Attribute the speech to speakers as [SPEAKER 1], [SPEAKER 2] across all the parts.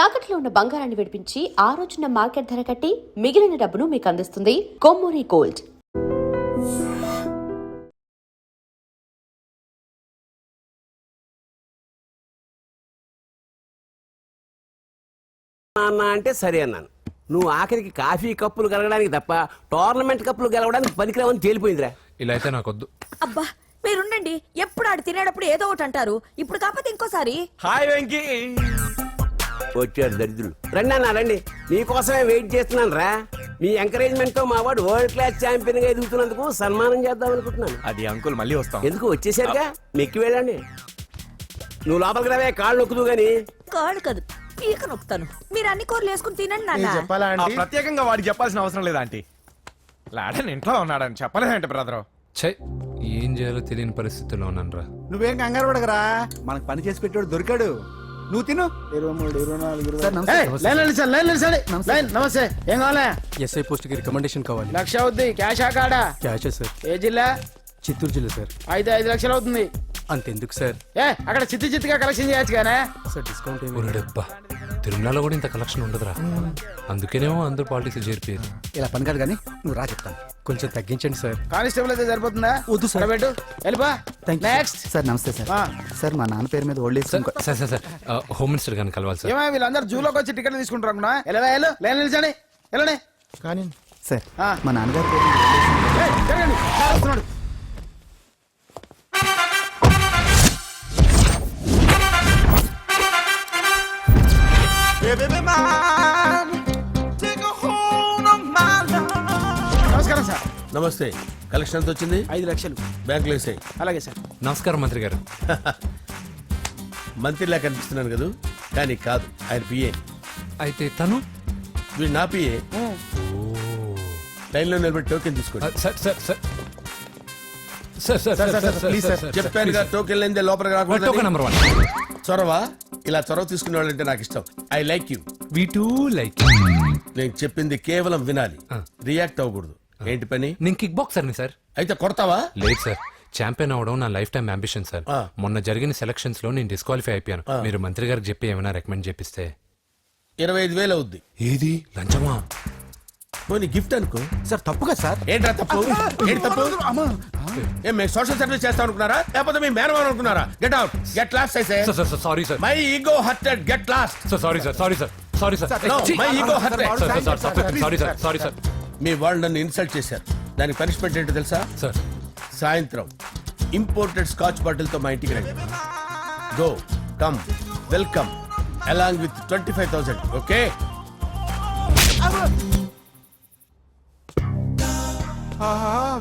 [SPEAKER 1] తాకట్లో ఉన్న బంగారాన్ని విడిపించి ఆ రోజున మార్కెట్ ధర కట్టి మిగిలిన డబ్బును మీకు అందిస్తుంది కొమ్మూరి గోల్డ్.
[SPEAKER 2] అన్నా అంటే సరే అన్నాను. నువ్వు ఆఖరికి కాఫీ కప్పులు గెలవడానికి తప్ప టోర్నమెంట్ కప్పులు గెలవడానికి పనికిరావని తేలిపోయిందిరా.
[SPEAKER 3] ఇలా అయితే నాకొద్దు.
[SPEAKER 4] అబ్బా మీరుండండి, ఎప్పుడు ఆడు తినేటప్పుడు ఏదో ఒకటి అంటారు. ఇప్పుడు కాకపోతే ఇంకోసారి.
[SPEAKER 2] హాయ్ వెంకీ. వచ్చాడు దరిద్రులు. రండి అన్న రండి, మీకోసమే వెయిట్ చేస్తున్నాను రా. మీ ఎంకరేజ్మెంట్ తో మా వాడు వరల్డ్ క్లాస్ ఛాంపియన్ గా ఎదుగుతున్నందుకు సన్మానం చేద్దాం అనుకుంటున్నాను.
[SPEAKER 5] అది అంకుల్ మళ్ళీ వస్తాం.
[SPEAKER 2] ఎందుకు వచ్చేసరిగా మెక్కి వెళ్ళండి. నువ్వు లోపలికి రావే, కాళ్ళు నొక్కుదు గాని.
[SPEAKER 4] కాడు కాదు, పీక నొక్కుతాను. మీరు అన్ని కూరలు వేసుకుని తినండి నాన్న.
[SPEAKER 5] ప్రత్యేకంగా వాడికి చెప్పాల్సిన అవసరం లేదా ఆంటీ? లాడన్ ఇంట్లో ఉన్నాడని చెప్పలేదంటే బ్రదర్.
[SPEAKER 3] ఛై, ఏం చేయాలో తెలియని పరిస్థితుల్లో ఉన్నానురా.
[SPEAKER 6] నువ్వేం కంగారు పడగరా, మనకు పని చేసి పెట్టాడు దొరికాడు. నువ్వు తిను. 23, 24
[SPEAKER 7] నమస్తే. ఏం కావాలా?
[SPEAKER 8] ఎస్ఐ పోస్ట్ కి రికమెండేషన్ కావాలి.
[SPEAKER 7] 1 లక్ష అవుద్ది. క్యాష్ కాడా?
[SPEAKER 8] Cash sir.
[SPEAKER 7] ఏ జిల్లా?
[SPEAKER 8] చిత్తూరు జిల్లా సార్.
[SPEAKER 7] అయితే 5 లక్షలు అవుతుంది.
[SPEAKER 8] అంతెందుకు సార్?
[SPEAKER 7] అక్కడ చిత్తుగా కలెక్షన్ చేయొచ్చు కానీ
[SPEAKER 8] సార్ డిస్కౌంట్ ఏమి?
[SPEAKER 3] ఒరేడబ్బా, తిరుమలలో కూడా ఇంత కలెక్షన్ ఉండదురా. అందుకేనేమో అందరూ పాలిటిక్స్ చేరిపోయారు.
[SPEAKER 6] ఇలా పని కాదు కానీ నువ్వు రా చెప్తాను.
[SPEAKER 8] కొంచెం తగ్గించండి సార్.
[SPEAKER 7] కానిస్టేబుల్ అయితే సరిపోతుందా?
[SPEAKER 6] వద్దు సార్.
[SPEAKER 7] పెట్టు వెళ్ళిపా. నెక్స్ట్
[SPEAKER 6] సార్ నమస్తే సార్. సార్ మా నాన్న పేరు మీద old age
[SPEAKER 3] sir sir sir sir home minister గారిని కలవాలి సార్.
[SPEAKER 7] ఏమో వీళ్ళందరూ జూలోకి వచ్చి టికెట్ తీసుకుంటారు అనుకున్నా. లైన్ నిలిచండి, వెళ్ళండి.
[SPEAKER 6] కానీ సార్
[SPEAKER 7] ఆ.
[SPEAKER 6] మా నాన్నగారి పేరు మీద old age
[SPEAKER 7] ఏయ్, జరగండి. సార్ వస్తున్నాడు. నమస్కారం సార్.
[SPEAKER 9] నమస్తే. కలెక్షన్ ఎంత వచ్చింది?
[SPEAKER 7] 5 లక్షలు.
[SPEAKER 9] బ్యాంకులో వేసాయి.
[SPEAKER 7] అలాగే సార్.
[SPEAKER 3] నమస్కారం మంత్రి గారు.
[SPEAKER 9] మంత్రిలా కనిపిస్తున్నాను కదా, కానీ కాదు, ఆయన పిఏ.
[SPEAKER 3] అయితే తను
[SPEAKER 9] వీడు నా పిఏ. లైన్లో నిలబెట్టి టోకెన్ తీసుకోండి.
[SPEAKER 3] Sir sir sir sir sir sir sir
[SPEAKER 6] please, sir.
[SPEAKER 9] చెప్పాను కదా, టోకెన్ లేనిదే లోపలికి
[SPEAKER 3] టోకెన్
[SPEAKER 9] రాకూడదు.
[SPEAKER 3] నెంబర్ 1.
[SPEAKER 9] చొరవ, ఇలా చొరవ తీసుకునే వాళ్ళంటే నాకు ఇష్టం. I like you.
[SPEAKER 3] We two like.
[SPEAKER 9] నేను చెప్పింది కేవలం వినాలి, రియాక్ట్ అవ్వకూడదు. ఏంటి పని?
[SPEAKER 3] నేను కిక్ బాక్సర్ని సార్.
[SPEAKER 9] అయితే కొడతావా?
[SPEAKER 3] లేదు సార్, ఛాంపియన్ అవడం నా లైఫ్ టైం అంబిషన్ సార్.
[SPEAKER 9] ఆ.
[SPEAKER 3] మొన్న జరిగిన సెలక్షన్స్ లో నేను డిస్క్వాలిఫై అయిపోయాను. మీరు మంత్రి గారికి చెప్పి ఏమైనా రికమెండ్ చేపిస్తే.
[SPEAKER 9] 25,000 అవుద్ది.
[SPEAKER 3] ఏది లంచమా?
[SPEAKER 9] పోనీ గిఫ్ట్ అనుకో.
[SPEAKER 6] సార్ తప్పు కదా సార్.
[SPEAKER 9] ఏంట్రా తప్పు? ఏంటి తప్పు? ఏం మేము సోషల్ సర్వీస్ చేస్తాం అనుకున్నారా, లేకపోతే మీ మేనమాన్ అనుకున్నారా? Get out, get lost. అయితే
[SPEAKER 3] sir sir sorry sir.
[SPEAKER 9] My ego hurted, get lost.
[SPEAKER 3] Sir sorry sir, sorry sir, sorry sir.
[SPEAKER 9] No, my ego hurt.
[SPEAKER 3] Sorry sir, sorry sir.
[SPEAKER 9] మీ వాళ్ళు నన్ను ఇన్సల్ట్ చేశారు. దానికి పనిష్మెంట్ ఏంటో తెలుసా?
[SPEAKER 3] సార్
[SPEAKER 9] సాయంత్రం imported scotch bottle తో మా ఇంటికి రండి. Go come welcome along with 25,000. Okay?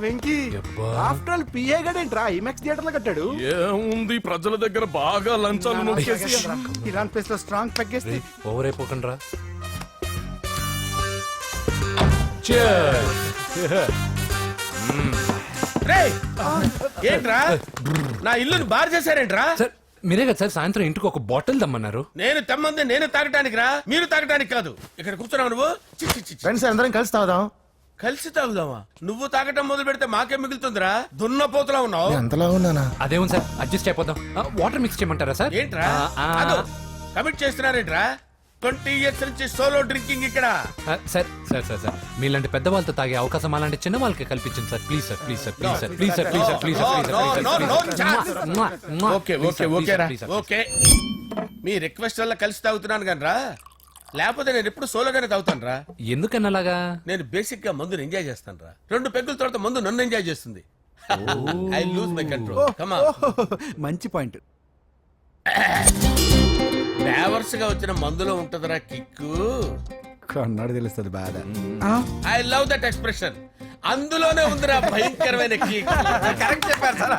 [SPEAKER 6] Venky
[SPEAKER 3] యబ్బా.
[SPEAKER 6] ఆఫ్టర్ ఆల్ పిఏ గడేంట్రా ఇమెక్స్ థియేటర్ లో కట్టాడు.
[SPEAKER 5] ఏముంది, ప్రజల దగ్గర బాగా లంచాలు నొక్కేసి
[SPEAKER 6] ఇరాన్ ప్లేస్ లో స్ట్రాంగ్ తగ్గేస్తే
[SPEAKER 3] ఓవర్ అయిపోకండి రా.
[SPEAKER 9] రేయ్, ఏంట్రా నా ఇల్లుని బార్ చేశారేంట్రా?
[SPEAKER 3] సార్ మీరే కదా సార్ సాయంత్రం ఇంటికి ఒక బాటిల్ దమ్మన్నారు.
[SPEAKER 9] నేను తెమ్మంది నేను తాగటానికి రా, మీరు తాగటానికి కాదు. ఇక్కడ కూర్చున్నావు నువ్వు. చి, చి, చి, చి.
[SPEAKER 6] ఫ్రెండ్స్ అందరం కలిసి తాగుదాం.
[SPEAKER 9] కలిసి తాగుదామా? నువ్వు తాగటం మొదలు పెడితే మాకే మిగులుతుందిరా. దున్నపోతులా ఉన్నావు.
[SPEAKER 6] ఎంతలా ఉన్నానా?
[SPEAKER 3] అదేమో సార్, అడ్జస్ట్ అయిపోదాం. వాటర్ మిక్స్ చేయమంటారా సార్?
[SPEAKER 9] ఏంట్రా కమిట్ చేస్తున్నారేంట్రా? 20 years నుంచి సోలో డ్రింకింగ్ ఇక్కడ.
[SPEAKER 3] సార్ సార్ సార్ సార్ మీలాంటి పెద్ద వాళ్ళతో తాగే అవకాశం అలాంటి చిన్న వాళ్ళకి కల్పించండి sir. Please sir, please sir, please sir, please sir, please sir, please sir,
[SPEAKER 9] okay okay okay రా, ఓకే. మీ రిక్వెస్ట్ వల్ల కలిసి తాగుతున్నాను కానీ రా, లేకపోతే నేను ఎప్పుడు సోలోగానే తాగుతాను రా.
[SPEAKER 3] ఎందుకన్నా అలాగా?
[SPEAKER 9] నేను బేసిక్ గా మందుని ఎంజాయ్ చేస్తాను రా. 2 పెగ్గుల తర్వాత మందు నన్ను ఎంజాయ్ చేస్తుంది. I lose my control. Come on.
[SPEAKER 6] మంచి పాయింట్.
[SPEAKER 9] ఫ్లేవర్స్ గా వచ్చిన మందులో ఉంటదిరా కిక్కు.
[SPEAKER 6] కన్నాడు తెలుస్తుంది బాధ.
[SPEAKER 9] I love that expression. అందులోనే ఉందిరా భయంకరమైన కిక్. కరెక్ట్ చెప్పారు సార్.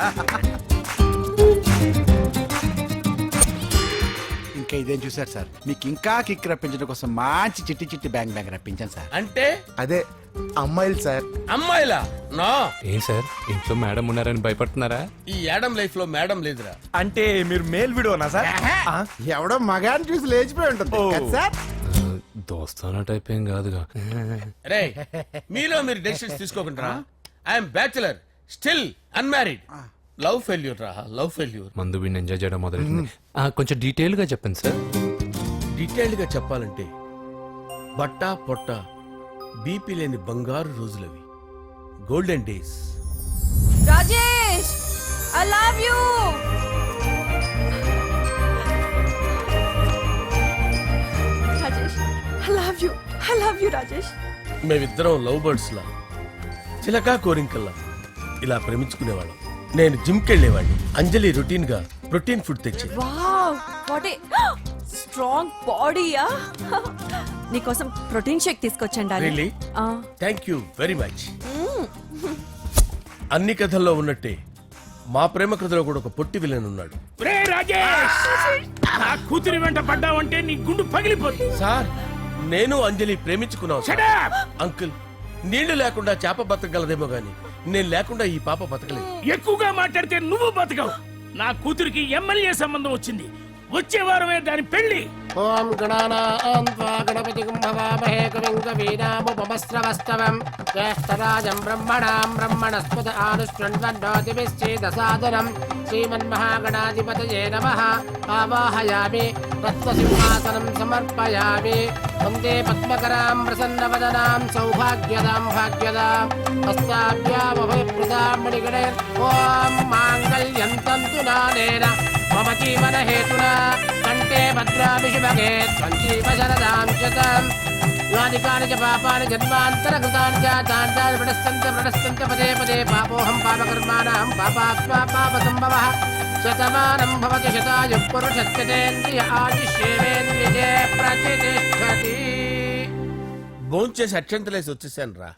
[SPEAKER 6] ఇంకా ఇదేం చూసారు సార్, మీకు ఇంకా కిక్ రప్పించడం కోసం మంచి చిట్టి చిట్టి బ్యాంగ్ బ్యాంగ్ రప్పించాను సార్.
[SPEAKER 9] అంటే
[SPEAKER 6] అదే అమ్మాయిలు సార్.
[SPEAKER 9] అమ్మాయిలా? నా
[SPEAKER 3] ఏం సార్ ఇంట్లో మేడం ఉన్నారని భయపడుతున్నారా?
[SPEAKER 9] ఈ యాడమ్ లైఫ్ లో మేడం లేదురా.
[SPEAKER 5] అంటే మీరు మేల్ వీడియోనా సార్?
[SPEAKER 6] ఎవడో మగాన్ని చూసి లేచిపోయి ఉంటుంది కదా సార్.
[SPEAKER 3] దోస్తానా టైప్ ఏం కాదుగా.
[SPEAKER 9] రే, మీలో మీరు డెసిషన్స్ తీసుకోకుండా. I'm bachelor, still unmarried. Love failure రా, లవ్ ఫెయిల్యూర్.
[SPEAKER 3] మందు వీడిని ఎంజాయ్ చేయడం మొదలైంది. కొంచెం డీటెయిల్ గా చెప్పండి సార్.
[SPEAKER 9] డీటెయిల్డ్గా చెప్పాలంటే బట్టా పొట్ట బీపీ లేని బంగారు రోజులవి, golden days.
[SPEAKER 4] Rajesh I love you. Rajesh I love you Rajesh.
[SPEAKER 9] మేమిద్దరం లవ్ బర్డ్స్ లా, చిలకా కోరింకల్లా ఇలా ప్రేమించుకునేవాళ్ళం. నేను జిమ్కి వెళ్ళేవాడిని, అంజలి రొటీన్ గా ప్రోటీన్ ఫుడ్ తెచ్చేది.
[SPEAKER 4] వావ్ వాట్ ఏ స్ట్రాంగ్ బాడీయా. నీకోసం ప్రోటీన్ షేక్ తీసుకొచ్చండి.
[SPEAKER 9] Really? Thank you very much. అన్ని కథల్లో ఉన్నట్టే మా ప్రేమ కథలో కూడా ఒక పొట్టి విలన్ ఉన్నాడు.
[SPEAKER 2] కూతురి వెంట పడ్డావంటే నీ గుండు పగిలిపోతుంది.
[SPEAKER 9] సార్ నేను అంజలి ప్రేమించుకున్నాను సార్. అంకుల్, నీళ్లు లేకుండా చేప బతకగలదేమో గాని నేను లేకుండా ఈ పాప బతకలేదు.
[SPEAKER 2] ఎక్కువగా మాట్లాడితే నువ్వు బతకవు. నా కూతురికి ఎమ్మెల్యే సంబంధం వచ్చింది. వచ్చే వారమే దాని పెళ్లి.
[SPEAKER 10] ఓం గణానాం త్వా గణపతిం భవామహే కవిం కవీనాముపమస్రవస్తవం జ్యేష్ఠరాజం బ్రహ్మణాం బ్రహ్మణస్పద ఆనుష్ఠ్వన్నోతిభిశ్చేదసాదనం శ్రీమన్మహాగణాధిపతయే నమః. ఆవాహయామి తత్వసింహాసనం సమర్పయామి. వందే పద్మకరాం ప్రసన్నవదనాం సౌభాగ్యదాం భాగ్యదాం హస్తాభ్యామభయప్రదాం మణిగణైర్. ఓం మాంగళ్యం తంతు నానేన మమ జీవన హేతునా కంటే భద్రాభిషుభగే త్వంజీవ శరదాం శతం. యాని కాని చ పాపాని జన్మాంతరకృతాని చాతాని ప్రణశ్యంత పదే పదే పాపోహం పాపకర్మాణం పాపాత్మా పాపసంభవః. శతమానం భవతి శతాయుః పురుషస్యతేంద్రియ ఆదిశ్యేవేంద్రియే ప్రతిష్టతి.
[SPEAKER 9] భోంచేసి అక్షంతలేసి వచ్చేసాను రా.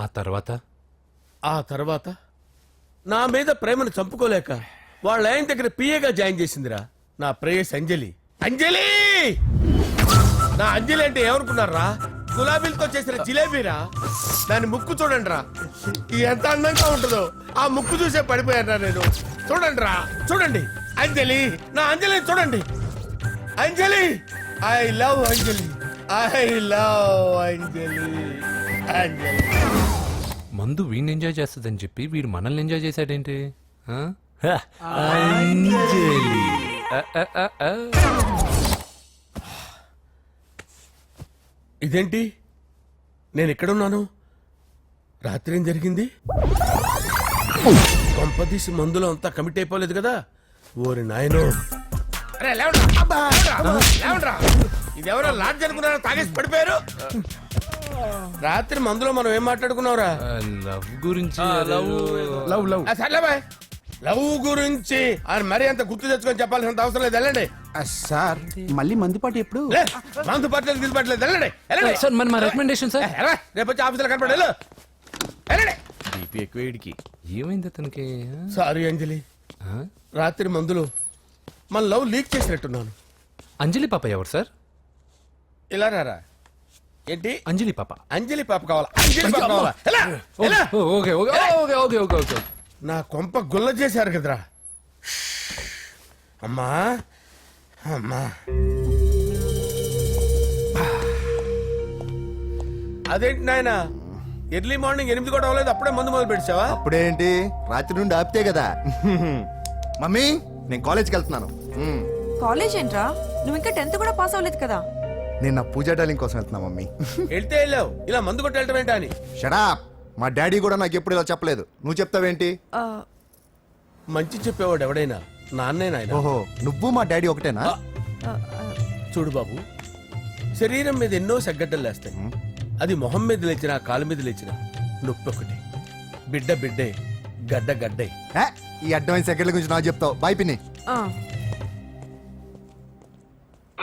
[SPEAKER 3] ఆ
[SPEAKER 9] ఆ
[SPEAKER 3] తర్వాత
[SPEAKER 9] తర్వాత నా మీద ప్రేమను చంపుకోలేక వాళ్ళ ఆయన దగ్గర పిఏగా జాయిన్ చేసిందిరా నా ప్రేయస్ అంజలి. అంజలి నా అంజలి అంటే ఏమనుకున్నారా? గులాబీలతో చేసిన జిలేబీరా. దాని ముక్కు చూడండి రా, ఎంత అందంగా ఉంటుందో. ఆ ముక్కు చూసే పడిపోయారా నేను. చూడండి రా, చూడండి అంజలి, నా అంజలి చూడండి. Anjali, I love Anjali, I love Anjali. Anjali
[SPEAKER 3] మందు వీడిని ఎంజాయ్ చేస్తుందని చెప్పి వీడు మనల్ని ఎంజాయ్ చేశాడేంటి? ఆ? అంజలి.
[SPEAKER 9] ఇదేంటి, నేను ఎక్కడున్నాను? రాత్రి ఏం జరిగింది? కొంపదీసి మందులో అంతా కమిట్ అయిపోలేదు కదా? ఓరి నాయనో. అరే లేవండ్రా. అబ్బా, లేవండ్రా. ఇదెవరో లాడ్జ్ అనుకున్నారా? తాగేసి పడిపోయారు. రాత్రి మందులో మనం ఏం మాట్లాడుకున్నావురా?
[SPEAKER 3] లవ్ గురించి
[SPEAKER 9] లవ్ లవ్ సర్లే బాయ్. లవ్ గురించి ఆయన మరీ అంత గుర్తు తెచ్చుకొని చెప్పాల్సినంత అవసరం లేదు. వెళ్ళండి.
[SPEAKER 6] సార్ మళ్ళీ మందుపాటి ఎప్పుడు?
[SPEAKER 9] లే, మందు పట్టలేదు గిల్లు పట్టలేదు. వెళ్ళండి వెళ్ళండి.
[SPEAKER 3] సార్ మన రికమెండేషన్ సార్.
[SPEAKER 9] రేపు వచ్చి ఆఫీసులో కనపడి వెళ్ళండి. బీపీ ఎక్కువ వీడికి.
[SPEAKER 3] ఏమైంది అతనికి?
[SPEAKER 9] సారీ అంజలి, రాత్రి మందులో మన లవ్ లీక్ చేసినట్టున్నాను.
[SPEAKER 3] అంజలి పాప ఎవరు సార్?
[SPEAKER 9] ఇలా రారా. ఏంటి
[SPEAKER 3] అంజలి పాప?
[SPEAKER 9] అంజలి పాప కావాలా? అంజలి పాప కావాలా? ఎలా? ఎలా?
[SPEAKER 3] Okay okay okay okay okay okay.
[SPEAKER 9] నా కొంప గుల్ల చేశారు కదరా. అమ్మా అమ్మా, అదేంటి నాయన, ఎర్లీ మార్నింగ్ 8 కూడా అవ్వలేదు, అప్పుడే మందు మొదలు పెడిచావా?
[SPEAKER 11] అప్పుడేంటి, రాత్రి నుండి ఆపితే కదా. మమ్మీ నేను కాలేజ్కి వెళ్తున్నాను.
[SPEAKER 4] కాలేజ్ ఏంట్రా, నువ్వు ఇంకా 10th కూడా పాస్ అవ్వలేదు కదా.
[SPEAKER 11] నేను నా పూజా డాలింగ్ కోసం వెళ్తున్నా మమ్మీ.
[SPEAKER 9] వెళ్తే వెళ్ళావు, ఇలా మందు కొట్టి వెళ్ళటం ఏంటా అని.
[SPEAKER 11] షడా, మా డాడీ కూడా నాకు ఎప్పుడు ఇలా చెప్పలేదు. నువ్వు చెప్తావేంటి?
[SPEAKER 9] మంచి చెప్పేవాడు ఎవడైనా నాన్నే నాయన.
[SPEAKER 11] ఓహో, నువ్వు మా డాడీ ఒకటేనా?
[SPEAKER 9] చూడు బాబు, శరీరం మీద ఎన్నో సగ్గడ్డలు లేస్తాయి. అది మొహం మీద లేచినా కాలు మీద లేచినా నొప్పి ఒకటి. బిడ్డ బిడ్డే, గడ్డ గడ్డే.
[SPEAKER 11] ఈ అడ్వాన్స్ సెకండ్ల గురించి నాకు చెప్తావు. బాయ్ పిన్ని.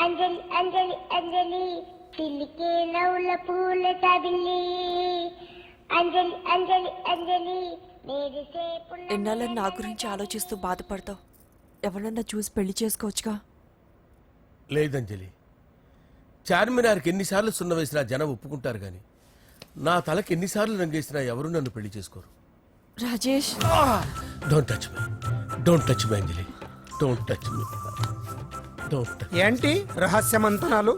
[SPEAKER 12] అంజలి అంజలి అంజలి పిల్లికే నవ్వుల పూల తబిల్లి. అంజలి అంజలి అంజలి
[SPEAKER 4] ఎన్నాళ్ళని నా గురించి ఆలోచిస్తూ బాధపడతావు. ఎవరన్నా చూసి పెళ్లి చేసుకోవచ్చుగా.
[SPEAKER 9] లేదంజలి, చార్మినార్కి ఎన్నిసార్లు సున్న వేసినా జనం ఒప్పుకుంటారు గాని నా తలకి ఎన్నిసార్లు రంగేసినా ఎవరు నన్ను పెళ్లి చేసుకోరు.
[SPEAKER 4] Rajesh,
[SPEAKER 9] don't touch me, don't touch me Anjali, don't touch me.
[SPEAKER 8] ఏంటి రహస్య మంతనాలు?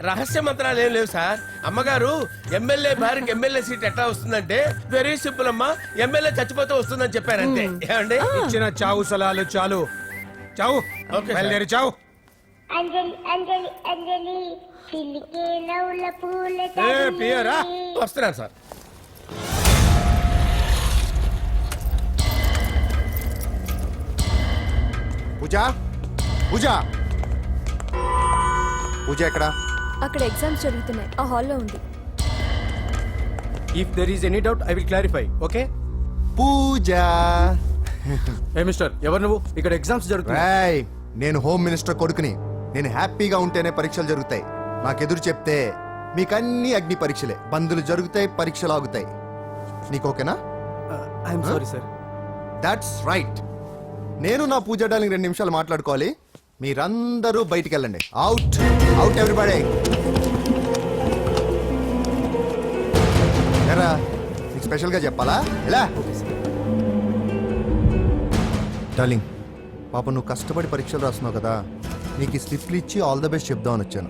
[SPEAKER 9] రహస్య మంత్రాలు ఏం లేవు సార్. అమ్మగారు ఎమ్మెల్యే భార్యకి ఎమ్మెల్యే సీట్ ఎట్లా వస్తుందంటే వెరీ సింపుల్ అమ్మా, ఎమ్మెల్యే చచ్చిపోతే వస్తుందని చెప్పారంటే. ఏమండి,
[SPEAKER 8] ఇచ్చిన చావు సలాలు చాలు. చావు,
[SPEAKER 9] ఓకే సార్.
[SPEAKER 8] బయలుదేరి చావు.
[SPEAKER 12] అంజలి అంజలి అంజలి చిల్లికే నవ్వుల పూల
[SPEAKER 9] పియరా
[SPEAKER 12] తబిల్లి
[SPEAKER 9] వస్తున్నాను సార్.
[SPEAKER 11] పూజ పూజ పూజ ఎక్కడ?
[SPEAKER 4] అక్కడ ఎగ్జామ్స్ జరుగుతున్నాయి, ఆ హాల్లో ఉంది.
[SPEAKER 8] If there is any doubt I will clarify. Okay
[SPEAKER 11] Pooja
[SPEAKER 8] ఏ మిస్టర్, ఎవరు నువ్వు? ఇక్కడ ఎగ్జామ్స్ జరుగుతున్నాయి.
[SPEAKER 11] రాయ్, నేను హోమ్ మినిస్టర్ కొడుకుని. నేను హ్యాపీగా ఉంటేనే పరీక్షలు జరుగుతాయి. నాకెదురు చెప్తే మీకన్నీ అగ్ని పరీక్షలే. బందులు జరుగుతాయి, పరీక్షలు ఆగుతాయి. నీకు ఓకేనా?
[SPEAKER 8] I'm sorry sir.
[SPEAKER 11] That's right. నేను నా పూజ డార్లింగ్ 2 నిమిషాలు మాట్లాడుకోవాలి. మీరందరూ బయటికి వెళ్ళండి. Out out everybody. ఎరా, నీకు స్పెషల్గా చెప్పాలా? ఎలా డార్లింగ్, పాప నువ్వు కష్టపడి పరీక్షలు రాస్తున్నావు కదా, నీకు ఈ స్లిప్లు ఇచ్చి ఆల్ ద బెస్ట్ చెప్దామని వచ్చాను.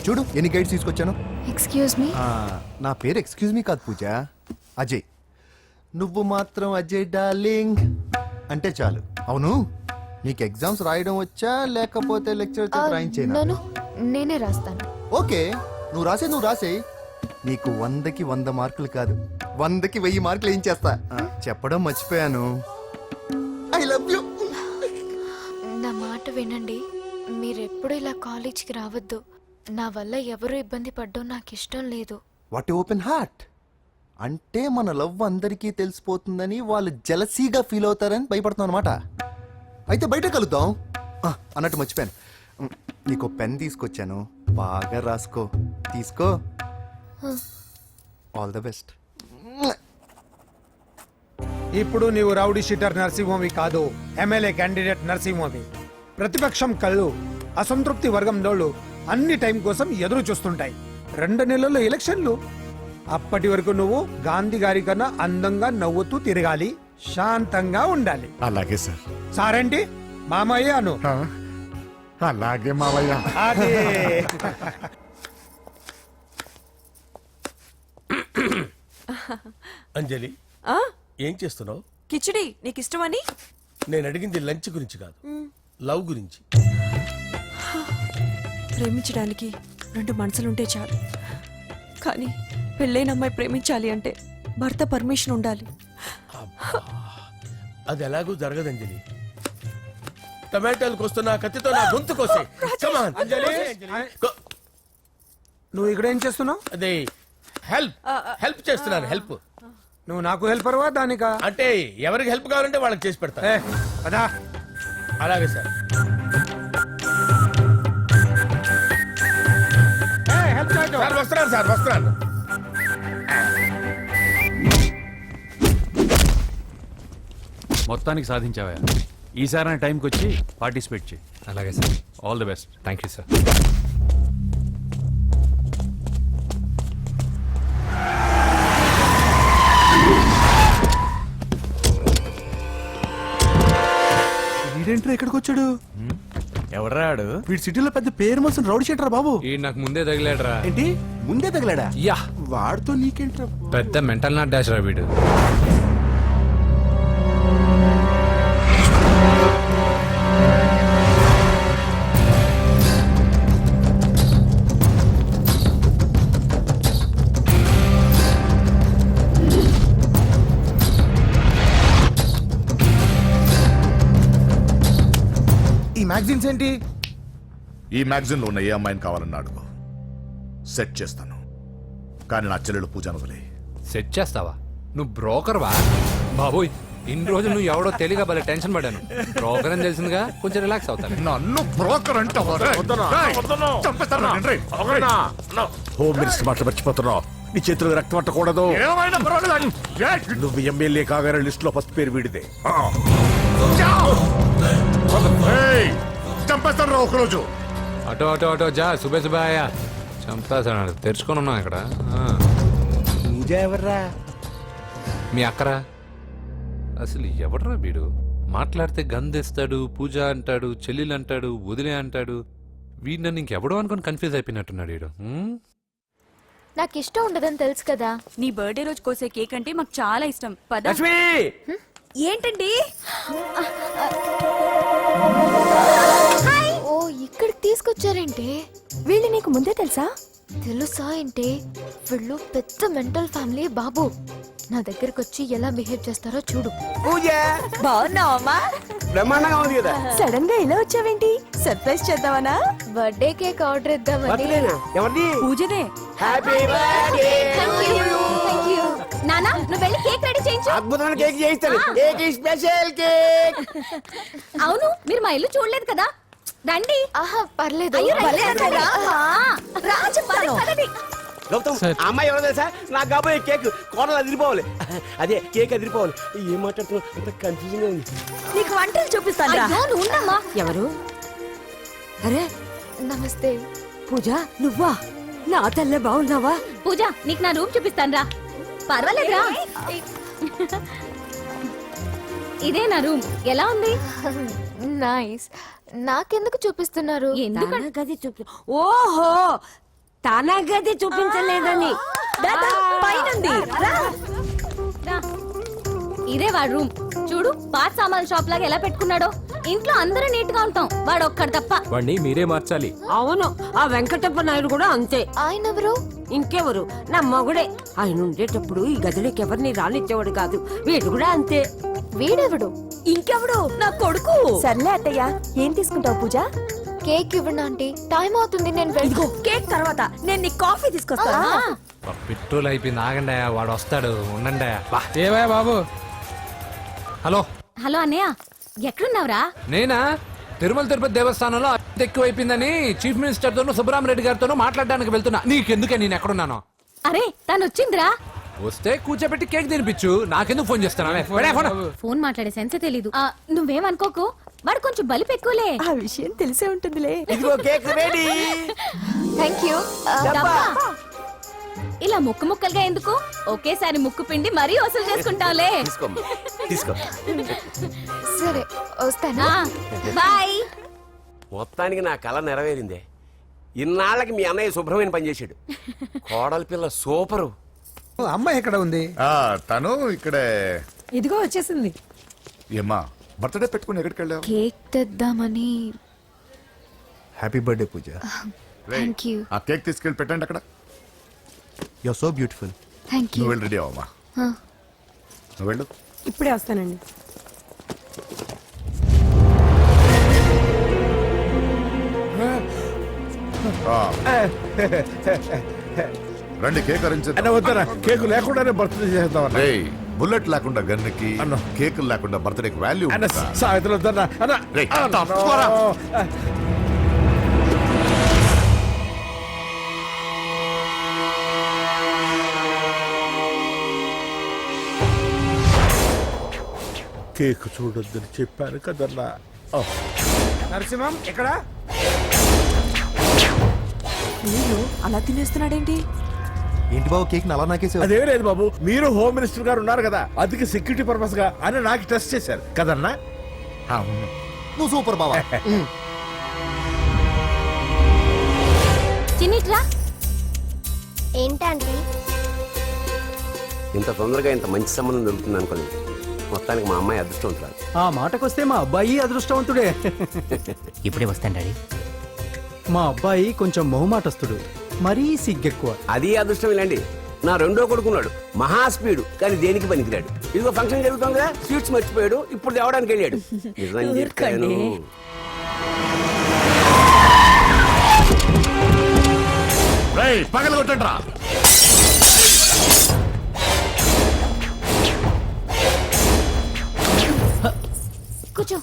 [SPEAKER 11] చూడు ఎన్ని గైడ్స్ తీసుకొచ్చాను.
[SPEAKER 4] Excuse me.
[SPEAKER 11] నా పేరు ఎక్స్క్యూజ్ మీ కాదు పూజ, అజయ్. నువ్వు మాత్రం అజయ్ డార్లింగ్ అంటే చాలు. అవును, నీకు ఎగ్జామ్స్ రాయడం వచ్చా లేకపోతే లెక్చర్ రాయించేనా?
[SPEAKER 4] నేనే రాస్తాను.
[SPEAKER 11] ఓకే, నువ్వు రాసే. నీకు 100కి 100 మార్కులు కాదు, 100కి 1000 మార్కులు ఏం చేస్తా. చెప్పడం మర్చిపోయాను, ఐ లవ్ యూ.
[SPEAKER 13] నా మాట వినండి, మీరెప్పుడు ఇలా కాలేజ్కి రావద్దు. నా వల్ల ఎవరు ఇబ్బంది పడ్డం నాకు ఇష్టం లేదు.
[SPEAKER 11] వాట్ ఓపెన్ హార్ట్ అంటే మన లవ్ అందరికీ తెలిసిపోతుందని వాళ్ళు జలసీగా ఫీల్ అవుతారని భయపడుతున్నాం అనమాట. అయితే బయట కలుద్దాం. అన్నట్టు మర్చిపోయాను, నీకు పెన్ తీసుకొచ్చాను, బాగా రాసుకో. తీసుకో. All the best.
[SPEAKER 8] ఇప్పుడు నీవు రౌడీ షీటర్ నరసింహవి కాదు, ఎమ్మెల్యే క్యాండిడేట్ నరసింహవి. ప్రతిపక్షం కళ్ళు అసంతృప్తి వర్గంలోళ్ళు అన్ని టైం కోసం ఎదురు చూస్తుంటాయి. 2 నెలల్లో ఎలక్షన్లు. అప్పటి వరకు నువ్వు గాంధీ గారి కన్నా అందంగా నవ్వుతూ తిరగాలి, శాంతంగా ఉండాలి.
[SPEAKER 6] అలాగే సార్.
[SPEAKER 8] సారేంటి మామయ్య అను.
[SPEAKER 6] అలాగే మావయ్య.
[SPEAKER 8] అదే.
[SPEAKER 9] అంజలి, ఏం చేస్తున్నావు?
[SPEAKER 4] కిచిడి నీకు ఇష్టమని.
[SPEAKER 9] నేను అడిగింది లంచ్ గురించి కాదు, లవ్ గురించి.
[SPEAKER 4] ప్రేమించడానికి 2 మనసులుంటే చాలు, కానీ పెళ్ళైన అమ్మాయి ప్రేమించాలి అంటే భర్త పర్మిషన్ ఉండాలి.
[SPEAKER 9] అది ఎలాగూ జరగదు అంజలి. టమాటాలకు వస్తున్న కత్తితో నా గొంతు కోసే. Come on.
[SPEAKER 8] అంజలి, నువ్వు ఇక్కడ ఏం చేస్తున్నావు?
[SPEAKER 9] అదే హెల్ప్ చేస్తున్నాను. హెల్ప్
[SPEAKER 8] నువ్వు నాకు హెల్పర్వా దానికా?
[SPEAKER 9] అంటే ఎవరికి హెల్ప్ కావాలంటే వాళ్ళకి చేసి పెడతా.
[SPEAKER 8] అదా.
[SPEAKER 9] అలాగే సార్. సార్ వస్తున్నాను, సార్ వస్తున్నాను.
[SPEAKER 3] మొత్తానికి సాధించావా? ఈసారి టైంకి వచ్చి పార్టిసిపేట్ చేయి. అలాగే sir. All the best. Thank you sir.
[SPEAKER 6] వీడేంట్రా ఇక్కడికి వచ్చాడు?
[SPEAKER 5] ఎవడ్రాడు?
[SPEAKER 6] వీడి సిటీలో పెద్ద పేరు మోసిన రౌడీ షీటర్ బాబు.
[SPEAKER 3] ఈ నాకు ముందే తగిలాడరా.
[SPEAKER 6] ఏంటి ముందే తగిలాడా?
[SPEAKER 3] యా,
[SPEAKER 6] వాడితో నీకేంట్రా?
[SPEAKER 3] పెద్ద మెంటల్ నాట్ డాష్ రా వీడు.
[SPEAKER 7] ఈ మ్యాగజైన్స్ ఏంటి?
[SPEAKER 11] ఈ మ్యాగజైన్ లో ఉన్న ఏ అమ్మాయిని కావాలన్నా అడుగు, సెట్ చేస్తాను. కానీ నా చెల్లెలు పూజను వదిలే.
[SPEAKER 3] సెట్ చేస్తావా? నువ్వు బ్రోకర్వా? బాబోయ్, ఇన్ని రోజులు నువ్వు ఎవడో తెలియక భలే టెన్షన్ పడ్డాను. బ్రోకర్ అని తెలిసిందిగా కొంచెం రిలాక్స్ అవుతాను.
[SPEAKER 11] నన్ను బ్రోకర్ అంటావా?
[SPEAKER 9] హోమ్ మినిస్టర్ మాటలు మర్చిపోతున్నావు. నీ చేతులకు రక్తం పట్టకూడదు. నువ్వు ఎమ్మెల్యే కాగానే లిస్ట్ లో ఫస్ట్ పేరు వీడిదే.
[SPEAKER 11] చంపేస్తాను రా ఒకరోజు.
[SPEAKER 3] అటో అటో అటో జా, సుబే సుబే ఆయా. చంపేస్తాడు. తెరుచుకొని ఉన్నాం ఇక్కడ.
[SPEAKER 7] పూజ ఎవర్రా?
[SPEAKER 3] మీ అక్కరా? అసలు ఎవడరా వీడు? మాట్లాడితే గంధేస్తాడు, పూజ అంటాడు, చెల్లెలు అంటాడు, వదిలే అంటాడు. వీడు నన్ను ఇంకెవడో అనుకొని కన్ఫ్యూజ్ అయిపోయినట్టున్నాడు వీడు.
[SPEAKER 13] నాకు ఇష్టం ఉండదని తెలుసు కదా.
[SPEAKER 4] నీ బర్త్డే రోజు కోసే కేక్ అంటే మాకు చాలా ఇష్టం. పద.
[SPEAKER 9] లక్ష్మి,
[SPEAKER 4] ఏంటండి?
[SPEAKER 13] ఓ, ఇక్కడ ఇక్కడికి తీసుకొచ్చారేంటి?
[SPEAKER 4] వీళ్ళు నీకు ముందే తెలుసా?
[SPEAKER 13] తెలుసా ఏంటి? వీళ్ళు పెద్ద మెంటల్ ఫ్యామిలీ బాబు. నా దగ్గరకు వచ్చి ఎలా బిహేవ్ చేస్తారో చూడు.
[SPEAKER 2] పూజ
[SPEAKER 4] బాగున్నావమ్మా?
[SPEAKER 2] బ్రహ్మాండంగా ఉంది కదా.
[SPEAKER 4] సడన్ గా ఇలా వచ్చావేంటి? సర్ప్రైజ్ చేద్దామనా?
[SPEAKER 13] బర్త్డే కేక్ ఆర్డర్ ఇద్దామని.
[SPEAKER 2] బర్త్డేనా? ఎవరిది?
[SPEAKER 4] పూజదే.
[SPEAKER 2] Happy birthday.
[SPEAKER 1] నానా నువ్వు వెళ్ళి కేక్ రెడీ చేయించు.
[SPEAKER 2] అద్భుతమైన కేక్ చేయిస్తాను. Cake special cake.
[SPEAKER 1] అవును మీరు మా ఇల్లు చూడలేదు కదా, రండి.
[SPEAKER 13] ఆహా పర్లేదు.
[SPEAKER 1] అయ్యో, రండి.
[SPEAKER 2] గౌతమ్ ఆ అమ్మాయి ఎవరో తెలుసా? నాకు కాబోయే కేక్ కోడలు అదిరిపోవాలి. అదే కేక్ అదిరిపోవాలి. ఏం మాట్లాడుతున్నావు? అంత కన్ఫ్యూజన్ గా ఉంది.
[SPEAKER 4] నీకు వంటలు చూపిస్తాను.
[SPEAKER 1] అయ్యో, నువ్వు ఉండమ్మా.
[SPEAKER 4] ఎవరు? అరే
[SPEAKER 13] నమస్తే.
[SPEAKER 4] పూజ నువ్వా? నా తల్లే బాగున్నావా?
[SPEAKER 1] పూజ నీకు నా రూమ్ చూపిస్తాను రా. పర్వాలేదురా. ఇదే నా రూమ్. ఎలా ఉంది?
[SPEAKER 13] నైస్. నాకెందుకు చూపిస్తున్నారు?
[SPEAKER 1] ఎందుకంటే
[SPEAKER 4] గది చూపి. ఓహో తన గది చూపించలేదని. పైనుంది.
[SPEAKER 1] రా. ఇదే వాడు రూమ్. చూడు పాత సామాన్ షాప్ లాగా ఎలా పెట్టుకున్నాడో. ఇంట్లో అందరూ నీట్ గా ఉంటాం, వాడు ఒక్కడు తప్ప.
[SPEAKER 10] వాడిని మీరే మార్చాలి.
[SPEAKER 4] అవును, ఆ వెంకటప్ప నాయుడు కూడా అంతే.
[SPEAKER 13] ఆయన ఎవరు?
[SPEAKER 4] ఇంకెవరు? నా మగుడే. ఆయన ఉండేటప్పుడు ఈ గదిలోకి ఎవరిని రానిచ్చేవాడు కాదు. వీడు కూడా అంతే.
[SPEAKER 13] వీడెవడు?
[SPEAKER 4] ఇంకెవడు? నా కొడుకు. సర్లే అత్తయ్య, ఏం తీసుకుంటావు పూజ?
[SPEAKER 13] కేక్ ఇవ్వండి ఆంటీ, టైం అవుతుంది. నేను వెళ్ళి
[SPEAKER 4] కేక్ తర్వాత నేను నీ కాఫీ తీసుకొస్తాను.
[SPEAKER 3] పెట్రోల్ అయిపోయింది, ఆగండి, వాడు వస్తాడు, ఉండండి.
[SPEAKER 5] ఏవా బాబు?
[SPEAKER 3] హలో
[SPEAKER 1] హలో అన్నయ్య, ఎక్కడున్నావురా?
[SPEAKER 3] నేనా? తిరుమల తిరుపతి దేవస్థానంలో అత్యంత ఎక్కువైపోయిందని చీఫ్ మినిస్టర్ తోనూ సుబ్బరామరెడ్డి గారితోనూ మాట్లాడడానికి వెళ్తున్నా. నీకెందుకే నేను ఎక్కడున్నాను?
[SPEAKER 1] అరే తను వచ్చిందిరా.
[SPEAKER 3] వస్తే కూర్చోబెట్టి కేక్ తినిపించు, నాకెందుకు ఫోన్ చేస్తాను?
[SPEAKER 1] ఫోన్ మాట్లాడే సెన్స్ తెలీదు. నువ్వేమనుకోకు, వాడు కొంచెం బలిపు ఎక్కువలే.
[SPEAKER 4] ఆ విషయం తెలిసే ఉంటుందిలే.
[SPEAKER 2] ఇదిగో కేక్ రెడీ.
[SPEAKER 13] Thank you.
[SPEAKER 1] ఇలా ముక్కు ముక్కలుగా ఎందుకు? ఒకేసారి ముక్కు పిండి మరీ వసూలు చేసుకుంటావులే.
[SPEAKER 2] తీసుకో.
[SPEAKER 13] సరే వస్తానా?
[SPEAKER 1] బాయ్.
[SPEAKER 2] మొత్తానికి నా కళ నెరవేరిందే. ఇన్నాళ్ళకి మీ అన్నయ్య శుభ్రమైన పని చేశాడు. కోడలి పిల్ల సూపరు.
[SPEAKER 8] అమ్మాయి ఎక్కడ ఉంది?
[SPEAKER 11] తను ఇక్కడే.
[SPEAKER 4] ఇదిగో వచ్చేసింది.
[SPEAKER 11] ఏమ్మా బర్త్డే పెట్టుకుని ఎక్కడికి వెళ్ళావు?
[SPEAKER 13] కేక్ తెద్దామని.
[SPEAKER 11] Happy birthday Pooja.
[SPEAKER 13] Thank you.
[SPEAKER 11] ఆ కేక్ తీసుకెళ్ళి పెట్టండి అక్కడ. You are so beautiful.
[SPEAKER 13] Thank you.
[SPEAKER 11] నువ్వు వెళ్ళి రెడీ అవ్వమ్మా. నువ్వు వెళ్ళు.
[SPEAKER 4] ఇప్పుడే వస్తానండి.
[SPEAKER 14] రండి కేక్
[SPEAKER 9] అన్న వద్దరా, కేక్ లేకుండానే బర్త్డే చేద్దాం.
[SPEAKER 14] బుల్లెట్ లేకుండా గన్నుకి, కేక్ లేకుండా బర్త్డేకి వాల్యూ.
[SPEAKER 9] సాయంత్రం వద్దన్నా. కేక్ చూడొద్దని చెప్పాను కదన్నా.
[SPEAKER 8] నరసింహం ఎక్కడ?
[SPEAKER 4] అలా తినేస్తున్నాడేంటి?
[SPEAKER 11] ఏంటి బాబు కేక్ అలా నాకేసావు?
[SPEAKER 9] అదే లేదు బాబు, మీరు హోమ్ మినిస్టర్ గారు ఉన్నారు కదా, అందుకే సెక్యూరిటీ పర్పస్ గా అని నాకు టెస్ట్ చేశారు కదన్నా.
[SPEAKER 11] నువ్వు సూపర్ బాబా.
[SPEAKER 1] చిన్నిట్రా.
[SPEAKER 12] ఏంటండి?
[SPEAKER 2] ఇంత తొందరగా ఇంత మంచి సంబంధం దొరుకుతుంది అనుకోలేదు. మొత్తానికి మా అమ్మాయి అదృష్టవంతురాలు.
[SPEAKER 10] ఆ మాటకొస్తే మా అబ్బాయి అదృష్టవంతుడే.
[SPEAKER 7] ఇప్పుడే వస్తాను డాడీ.
[SPEAKER 10] మా అబ్బాయి కొంచెం మొహమాటస్తుడు, మరీ సిగ్గెక్కువ.
[SPEAKER 2] అది అదృష్టం ఇలాండి. నా రెండో కొడుకున్నాడు, మహా స్పీడు, కానీ దేనికి పనికిరాడు. ఇదిగో ఫంక్షన్ జరుగుతుంది కదా, స్వీట్స్ మర్చిపోయాడు, ఇప్పుడు తేవడానికి వెళ్ళాడు. నిజం చెప్పాను.
[SPEAKER 14] పగల కొట్టండి రా.
[SPEAKER 1] కూర్చో.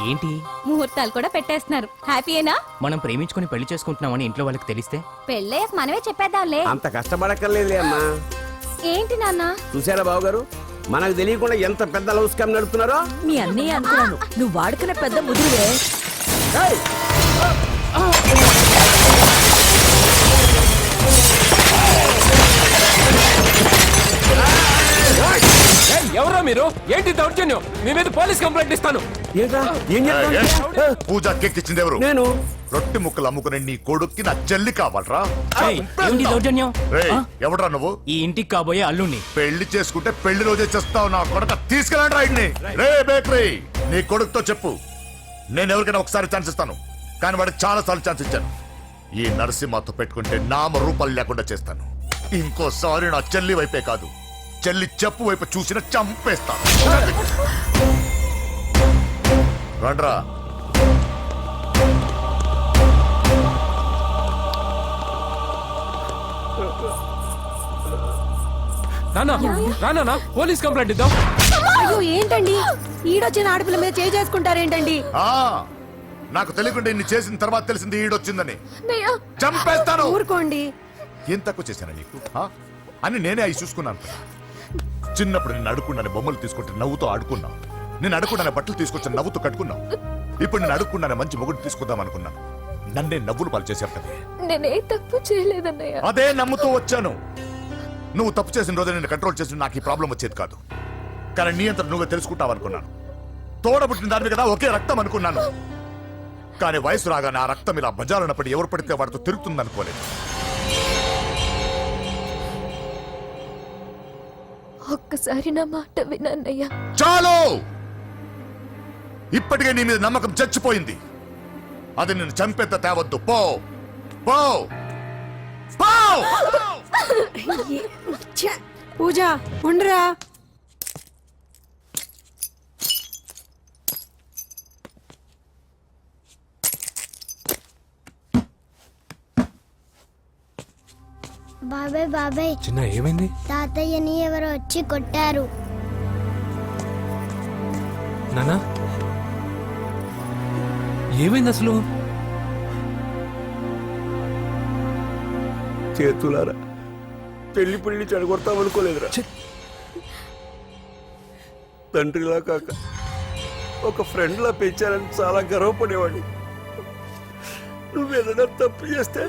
[SPEAKER 7] ఏంటి
[SPEAKER 1] ముహూర్తాలు కూడా పెట్టేస్తున్నారు. హ్యాపీయేనా?
[SPEAKER 7] మనం ప్రేమించుకుని పెళ్లి చేసుకుంటున్నామని ఇంట్లో వాళ్ళకి తెలిస్తే?
[SPEAKER 1] పెళ్ళయ్యాక మనమే చెప్పేద్దాంలే.
[SPEAKER 2] అంత కష్టపడక్కర్లేదులే అమ్మా.
[SPEAKER 1] ఏంటి నాన్న?
[SPEAKER 2] చూసారా బాబు గారు, మనకు తెలియకుండా ఎంత పెద్ద లవ్ స్కామ్ నడుపుతున్నారో.
[SPEAKER 4] మీ అన్నయ్య అనుకున్నాను, నువ్వు వాడుకునే పెద్ద ముదురువే.
[SPEAKER 10] ఎవరో మీరు? ఏంటి దౌర్జన్యం? మీ మీద పోలీస్ కంప్లైంట్ ఇస్తాను.
[SPEAKER 14] పూజ కేక్ ఇచ్చింది ఎవరు?
[SPEAKER 2] నేను.
[SPEAKER 14] రొట్టె ముక్కలు అమ్ముకునే నీ కొడుక్కి నా చెల్లి కావాలరా?
[SPEAKER 7] ఏంటి దౌర్జన్యం?
[SPEAKER 14] ఎవడరా నువ్వు?
[SPEAKER 7] ఈ ఇంటికి కాబోయే అల్లుణ్ణి.
[SPEAKER 14] పెళ్లి చేసుకుంటే పెళ్లి రోజే చేస్తావు నా కొడుక. తీసుకెళ్ళండి రైడ్ని. రే బేకరీ, నీ కొడుకుతో చెప్పు, నేను ఎవరికైనా ఒకసారి ఛాన్స్ ఇస్తాను. కానీ వాడికి చాలా సార్లు ఛాన్స్ ఇచ్చాను. ఈ నరసింహతో పెట్టుకుంటే నామ రూపాలు లేకుండా చేస్తాను. ఇంకోసారి నా చెల్లి వైపే కాదు, చెల్లి చెప్పు వైపు చూసిన చంపేస్తాను. రండ్రా.
[SPEAKER 10] నాన్న పోలీస్ కంప్లైంట్ ఇద్దాం.
[SPEAKER 4] అయ్యో ఏంటండి ఈడొచ్చిన ఆడపిల్ల మీద చేసుకుంటారేంటండి?
[SPEAKER 14] నాకు తెలియకుండా ఇన్ని చేసిన తర్వాత తెలిసింది ఈడొచ్చిందని. చంపేస్తాను.
[SPEAKER 4] ఊరుకోండి.
[SPEAKER 14] ఏం తక్కువ చేశాను నీకు అని నేనే అవి చూసుకున్నాను. చిన్నప్పుడు నేను అడుక్కున్నాను బొమ్మలు తీసుకుంటే నవ్వుతో ఆడుకున్నావు. నేను అడుక్కున్నాను బట్టలు తీసుకొచ్చి నవ్వుతో కట్టుకున్నావు. ఇప్పుడు నేను అడుక్కున్నాను మంచి మొగుడు తీసుకుందాం అనుకున్నాను. నన్నే నవ్వులు పాలు చేశారు కదా.
[SPEAKER 13] నేనే తప్పు చేయలేదన్నయ్య.
[SPEAKER 14] అదే నమ్ముతూ వచ్చాను. నువ్వు తప్పు చేసిన రోజు నేను కంట్రోల్ చేసిన నాకు ఈ ప్రాబ్లం వచ్చేది కాదు. కానీ నీ అంతా నువ్వే తెలుసుకుంటావు అనుకున్నాను. తోడబుట్టిన దాని కదా ఒకే రక్తం అనుకున్నాను. కానీ వయసు రాగా నా రక్తం ఇలా బజారున్నప్పుడు ఎవరు పడితే వాడితో తిరుగుతుంది అనుకోలేదు.
[SPEAKER 13] ఒక్కసారి నా మాట వినన్నయ్య.
[SPEAKER 14] చాలు. ఇప్పటికే నీ మీద నమ్మకం చచ్చిపోయింది. అది నేను చంపేంత తేవద్దు. పో పో పో.
[SPEAKER 4] పూజ ఉండరా.
[SPEAKER 12] బాబాయ్ బాబాయ్,
[SPEAKER 3] చిన్న ఏమైంది?
[SPEAKER 12] తాతయ్యని ఎవరో వచ్చి కొట్టారు.
[SPEAKER 3] నానా ఏమైంది అసలు?
[SPEAKER 2] చేతులారా పెళ్లి పెళ్లి చెడగొడతామనుకోలేదురా. తండ్రిలా కాక ఒక ఫ్రెండ్లా పెంచాలని చాలా గర్వపడేవాడిని. నువ్వేదైనా తప్పు చేస్తే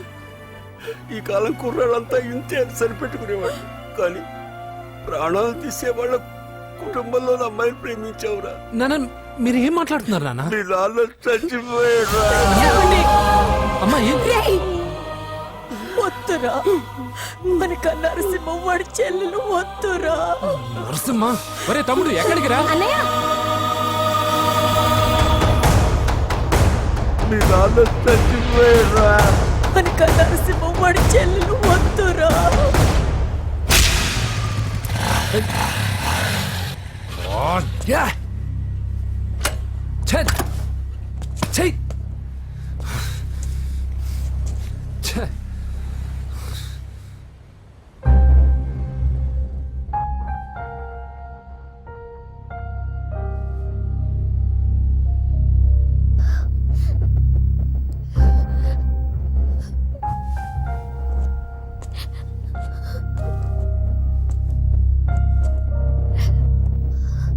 [SPEAKER 2] ఈ కాలం కుర్రాళ్ళంతా ఇంతే అని సరిపెట్టుకునేవాడు. కానీ ప్రాణాలు తీసేవాళ్ళ కుటుంబంలో అమ్మాయిని ప్రేమించావురా.
[SPEAKER 3] నాన్న మీరు ఏం మాట్లాడుతున్నారు నాన్న?
[SPEAKER 2] నీ నాన్న చచ్చిపోయాడు.
[SPEAKER 3] అమ్మా
[SPEAKER 4] వద్దురా, మనక నరసింహ వాడి చెల్లెలు వద్దురా.
[SPEAKER 3] నరసింహ ఒరే తమ్ముడు ఎక్కడికి రా.
[SPEAKER 2] నీ నాన్న చచ్చిపోయాడు.
[SPEAKER 4] మనక నరసింహ వాడి చెల్లెలు వద్దురా.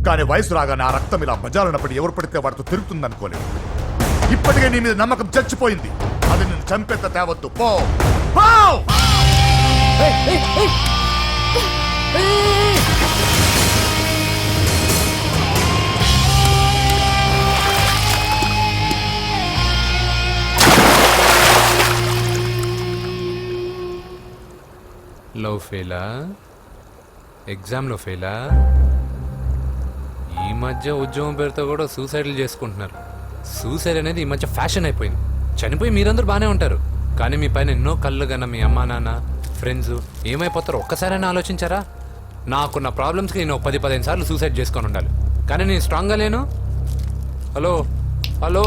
[SPEAKER 14] కానీ వయసు రాగా నా రక్తం ఇలా బజారున్నప్పుడు ఎవరు పడితే వాడితో తిరుగుతుంది అనుకోలేదు. ఇప్పటికే నీ మీద నమ్మకం చచ్చిపోయింది. అది నేను చంపేంత తేవద్దు. పో పో.
[SPEAKER 3] లవ్ ఫెయిలా? ఎగ్జామ్లో ఫెయిలా? ఈ మధ్య ఉద్యోగం పేరుతో కూడా సూసైడ్లు చేసుకుంటున్నారు. సూసైడ్ అనేది ఈ మధ్య ఫ్యాషన్ అయిపోయింది. చనిపోయి మీరందరూ బాగానే ఉంటారు, కానీ మీ పైన ఎన్నో కళ్ళు కన్నా మీ అమ్మా నాన్న ఫ్రెండ్స్ ఏమైపోతారో ఒక్కసారైనా ఆలోచించారా? నాకున్న ప్రాబ్లమ్స్కి నేను 10-15 సార్లు సూసైడ్ చేసుకొని ఉండాలి, కానీ నేను స్ట్రాంగ్గా లేను. హలో హలో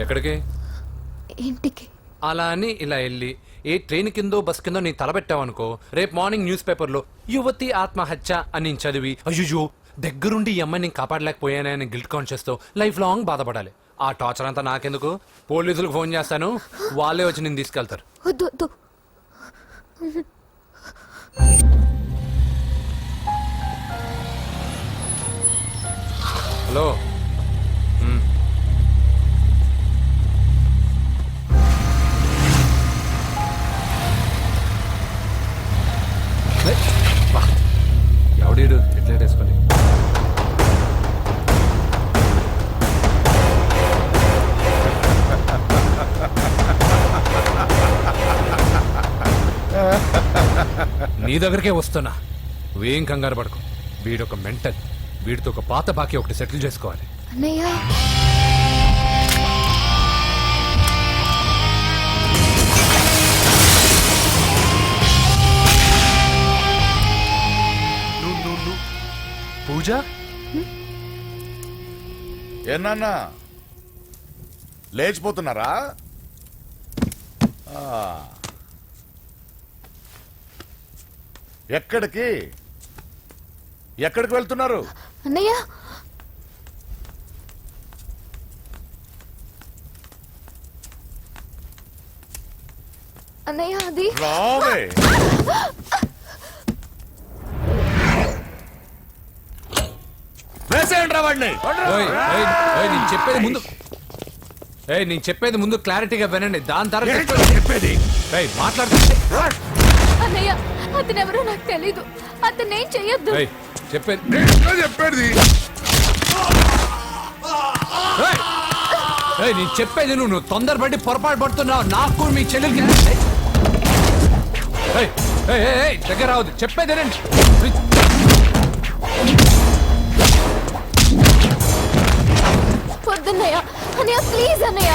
[SPEAKER 3] ఎక్కడికి?
[SPEAKER 13] ఇంటికి.
[SPEAKER 3] అలా అని ఇలా వెళ్ళి ఏ ట్రైన్ కిందో బస్ కిందో నీ తలబెట్టావనుకో, రేపు మార్నింగ్ న్యూస్ పేపర్లో యువతి ఆత్మహత్య అని నేను చదివి అయ్యో దగ్గరుండి ఈ అమ్మాయిని నేను కాపాడలేకపోయానే అని గిల్ట్ కాన్షియస్తో లైఫ్ లాంగ్ బాధపడాలి. ఆ టార్చర్ అంతా నాకెందుకు? పోలీసులకు ఫోన్ చేస్తాను, వాళ్ళే వచ్చి నేను తీసుకెళ్తారు.
[SPEAKER 13] వద్దు వద్దు.
[SPEAKER 3] హలో ఎవడీడు హెడ్లైట్ వేసుకొని? నీ దగ్గరికే వస్తున్నా, నువ్వేం కంగారు పడకు. వీడొక మెంటల్, వీడితో ఒక పాత బాకీ ఒకటి సెటిల్ చేసుకోవాలి.
[SPEAKER 13] అన్నయ్య
[SPEAKER 14] పూజ ఏనా లేచిపోతున్నారా? ఆ. ఎక్కడికి ఎక్కడికి వెళ్తున్నారు?
[SPEAKER 13] అన్నయ్య అన్నయ్య అది
[SPEAKER 14] రావే. వేసేయండి రా వాడిని.
[SPEAKER 3] నేను చెప్పేది ముందు నేను చెప్పేది ముందు క్లారిటీగా వినండి. దాని తర్వాత
[SPEAKER 14] చెప్పేది
[SPEAKER 3] మాట్లాడుతుంటే
[SPEAKER 13] అన్నయ్య అతనెవరో నాకు తెలీదు. అతనేం చెయ్యొద్దు.
[SPEAKER 3] చెప్పేది
[SPEAKER 14] చెప్పేది
[SPEAKER 3] నేను చెప్పేది నువ్వు తొందరపడి పొరపాటు పడుతున్నావు. నాకు మీ చెల్లెలకి దగ్గర రావద్దు. చెప్పేది రండి.
[SPEAKER 13] వద్దన్నయ్య. అన్నయ్య ప్లీజ్ అన్నయ్య.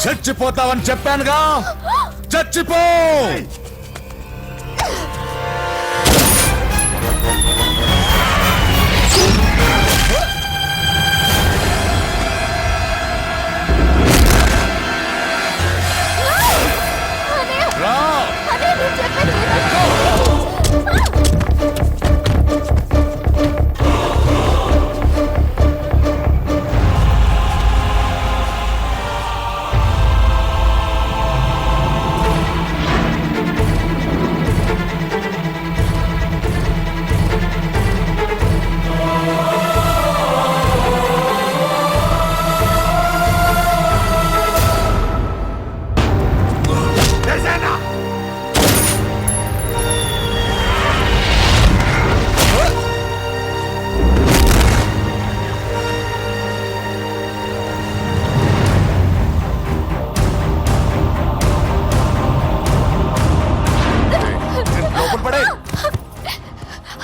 [SPEAKER 14] చచ్చిపోతావని చెప్పానుగా. చచ్చిపో. రా.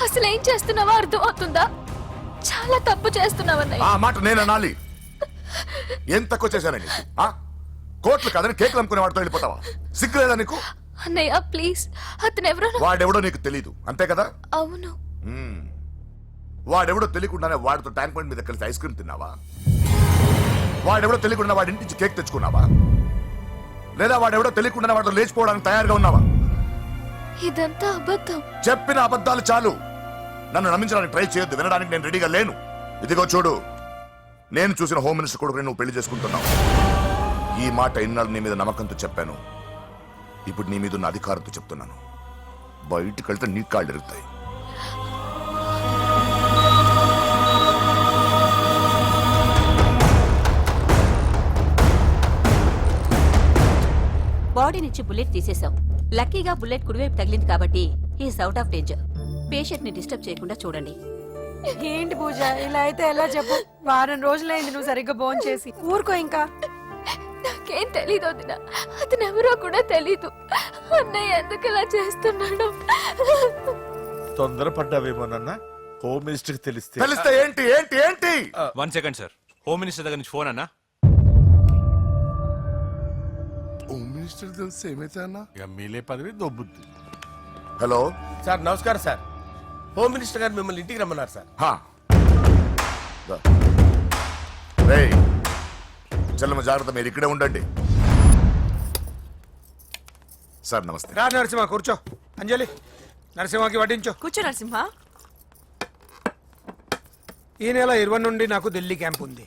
[SPEAKER 13] అసలు ఏం చేస్తున్నావో అర్థం అవుతుందా? చాలా తప్పు చేస్తున్నావన్నయ్య.
[SPEAKER 14] ఆ మాట నేను అనాలి. ఏం తక్కువ చేశానండి? కోట్లు కాదని కేకులు అమ్ముకునే వాడితో వెళ్ళిపోతావా? సిగ్గులేదా నీకు?
[SPEAKER 13] అన్నయ్య ప్లీజ్, అతనెవరో
[SPEAKER 14] వాడెవడో నీకు తెలీదు అంతే కదా?
[SPEAKER 13] అవును.
[SPEAKER 14] వాడెవడో తెలియకుండానే వాడితో ట్యాంక్ బండ్ మీద కలిసి ఐస్ క్రీమ్ తిన్నావా? వాడెవడో తెలియకుండా వాడి ఇంటి నుంచి కేక్ తెచ్చుకున్నావా? లేదా వాడెవడో తెలియకుండానే వాడితో లేచిపోవడానికి తయారుగా ఉన్నావా?
[SPEAKER 13] ఇదంతా అబద్ధం.
[SPEAKER 14] చెప్పిన అబద్ధాలు చాలు. నన్ను నమ్మించడానికి ట్రై చేయొద్దు. వినడానికి నేను రెడీగా లేను. ఇదిగో చూడు, నేను చూసిన హోమ్ మినిస్టర్ కొడుకుని నువ్వు పెళ్లి చేసుకుంటున్నావు. ఈ మాట ఇన్నాళ్ళు నీ మీద నమ్మకంతో చెప్పాను. ఇప్పుడు నీ మీద ఉన్న అధికారంతో చెప్తున్నాను. బయటికి వెళ్తే నీ కాళ్ళు ఎరుగుతాయి.
[SPEAKER 1] బాడీ నుంచి బుల్లెట్ తీసేశాం. లక్కీగా బుల్లెట్ కుడివైపు తగిలింది కాబట్టి is out of danger. Patient ని డిస్టర్బ్ చేయకుండా చూడండి.
[SPEAKER 4] ఏంటి పూజ ఇలా అయితే ఎలా చెప్పు? వారం రోజులైంది నువ్వు సరిగ్గా భోజనం చేసి. ఊరుకో ఇంకా.
[SPEAKER 13] నాకేం తెలీదు వదిన, అతను ఎవరో కూడా తెలీదు. అన్నయ్య ఎందుకు ఇలా చేస్తున్నాడు?
[SPEAKER 5] తొందరపడ్డావేమోనన్నా. హోమ్ మినిస్టర్ తెలిస్తే
[SPEAKER 14] తెలిస్తే ఏంటి ఏంటి ఏంటి?
[SPEAKER 10] 1 సెకండ్ సార్, హోమ్ మినిస్టర్ దగ్గర నుంచి ఫోన్ అన్నా.
[SPEAKER 14] హోమ్ మినిస్టర్ తెలిస్తే ఏమైతే అన్నా?
[SPEAKER 9] ఎమ్మెల్యే పదవి దొబ్బుద్ది.
[SPEAKER 14] హలో
[SPEAKER 9] సార్ నమస్కారం సార్. హోమ్ మినిస్టర్ గారు మిమ్మల్ని ఇంటికి రమ్మన్నారు సార్.
[SPEAKER 14] చెల్లమ్మ జాగ్రత్త, మీరు ఇక్కడే ఉండండి. సార్ నమస్తే.
[SPEAKER 8] రా నరసింహ కూర్చో. అంజలి నరసింహకి వడ్డించో.
[SPEAKER 4] కూర్చో నరసింహ.
[SPEAKER 8] ఈ నెల 20 నుండి నాకు ఢిల్లీ క్యాంప్ ఉంది.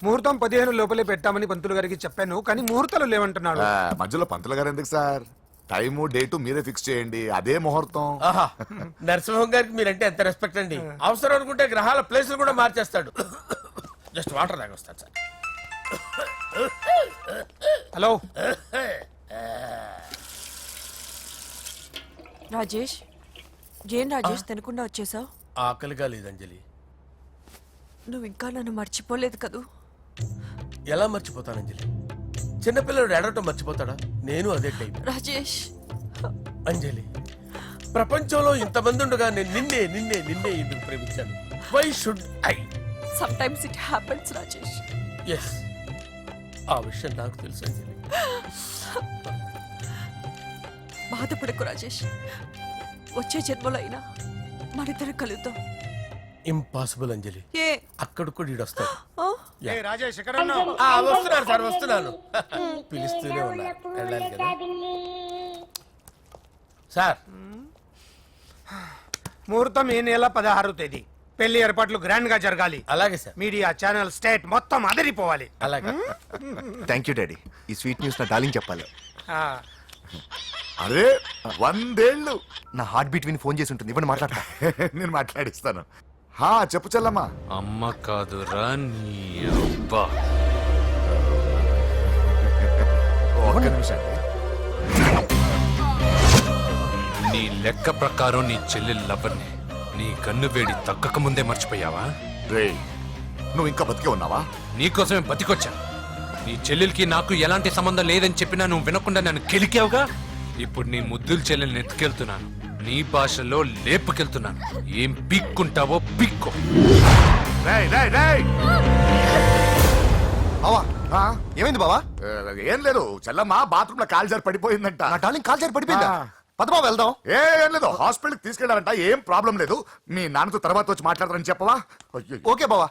[SPEAKER 8] ముహూర్తం 15 లోపలే పెట్టామని పంతులు గారికి చెప్పాను, కానీ ముహూర్తాలు లేవంటున్నాడు.
[SPEAKER 14] మధ్యలో పంతులు గారు ఎందుకు సార్? టైము డేటు మీరే ఫిక్స్ చేయండి, అదే ముహూర్తం.
[SPEAKER 9] ఆహా, నరసింహం గారికి మీరంటే ఎంత రెస్పెక్ట్ అండి. అవసరం అనుకుంటే గ్రహాల ప్లేసులు కూడా మార్చేస్తాడు. జస్ట్ వాటర్ తాగొస్తాడు సార్.
[SPEAKER 8] హలో
[SPEAKER 4] రాజేష్, ఏం రాజేష్ తినకుండా వచ్చేసావు?
[SPEAKER 9] ఆకలిగా లేదు అంజలి.
[SPEAKER 4] నువ్వు ఇంకా నన్ను మర్చిపోలేదు కదూ?
[SPEAKER 9] ఎలా మర్చిపోతాను అంజలి? చిన్నపిల్లడు ఏడవటం మర్చిపోతాడా? నేను అదే టైప్.
[SPEAKER 4] రాజేష్
[SPEAKER 9] అంజలి, ప్రపంచంలో ఇంతమంది ఉండగా నేను నిన్నే నిన్నే నిన్నే ఎందుకు ప్రేమించాను? Why should I?
[SPEAKER 4] Sometimes it happens Rajesh.
[SPEAKER 9] Yes, ఆ విషయం నాకు తెలుసు అంజలి.
[SPEAKER 4] బాధపడకు రాజేష్, వచ్చే జన్మలో అయినా మనిద్దరం కలుద్దాం.
[SPEAKER 9] ఇంపాసిబుల్ అంజలి.
[SPEAKER 4] ఏ
[SPEAKER 9] అక్కడ కూడా ఈడొస్తాడు.
[SPEAKER 8] ఏ రాజేష్ ఎక్కడ ఉన్నావు?
[SPEAKER 9] వస్తున్నాను సార్, వస్తున్నాను. పిలుస్తూనే ఉన్నారు, వెళ్ళాలి కదా సార్.
[SPEAKER 8] ముహూర్తం ఈ నెల 16వ తేదీ. పెళ్లి ఏర్పాట్లు గ్రాండ్ గా జరగాలి.
[SPEAKER 9] అలాగే సార్.
[SPEAKER 8] మీడియా ఛానల్ స్టేట్ మొత్తం అదిరిపోవాలి.
[SPEAKER 9] అలాగే.
[SPEAKER 11] Thank you daddy. ఈ స్వీట్ న్యూస్ నా డార్లింగ్ చెప్పాలి.
[SPEAKER 8] ఆ,
[SPEAKER 14] అరే 100 ఏళ్ళు.
[SPEAKER 11] నా హార్ట్ బీట్ విని ఫోన్ చేసి ఉంటుంది. ఇవ్వండి మాట్లాడతా.
[SPEAKER 14] నేను మాట్లాడిస్తాను. చెప్పు చెల్లమ్మా.
[SPEAKER 3] అమ్మ కాదురా నీ అబ్బా.
[SPEAKER 14] ఒక్క నిమిషం.
[SPEAKER 3] నీ లెక్క ప్రకారం నీ చెల్లెలు లవ్వర్ని నీ కన్ను వేడి తగ్గక ముందే మర్చిపోయావా?
[SPEAKER 14] రే, నువ్వు ఇంకా బతికే ఉన్నావా?
[SPEAKER 3] నీకోసమే బతికొచ్చా. నీ చెల్లెలకి నాకు ఎలాంటి సంబంధం లేదని చెప్పినా నువ్వు వినకుండా నన్ను కెలికావుగా. ఇప్పుడు నీ ముద్దుల చెల్లెల్ని ఎత్తుకెళ్తున్నాను, నీ భాషలో లేపుకెళ్తున్నాను. ఏం పీక్కుంటావో పీక్కో.
[SPEAKER 11] బావా ఏమైంది బావా?
[SPEAKER 14] ఏం లేదు, చెల్లమ్మ బాత్రూమ్ లో కాలు జారి పడిపోయిందంట.
[SPEAKER 11] నా డార్లింగ్ కాల్ చేరి పడిపోయిందా? పద బావ వెళ్దాం.
[SPEAKER 14] ఏం లేదు, హాస్పిటల్కి తీసుకెళ్ళారంట. ఏం ప్రాబ్లం లేదు. మీ నాన్నతో తర్వాత వచ్చి మాట్లాడతారని చెప్పవా?
[SPEAKER 11] ఓకే బావా.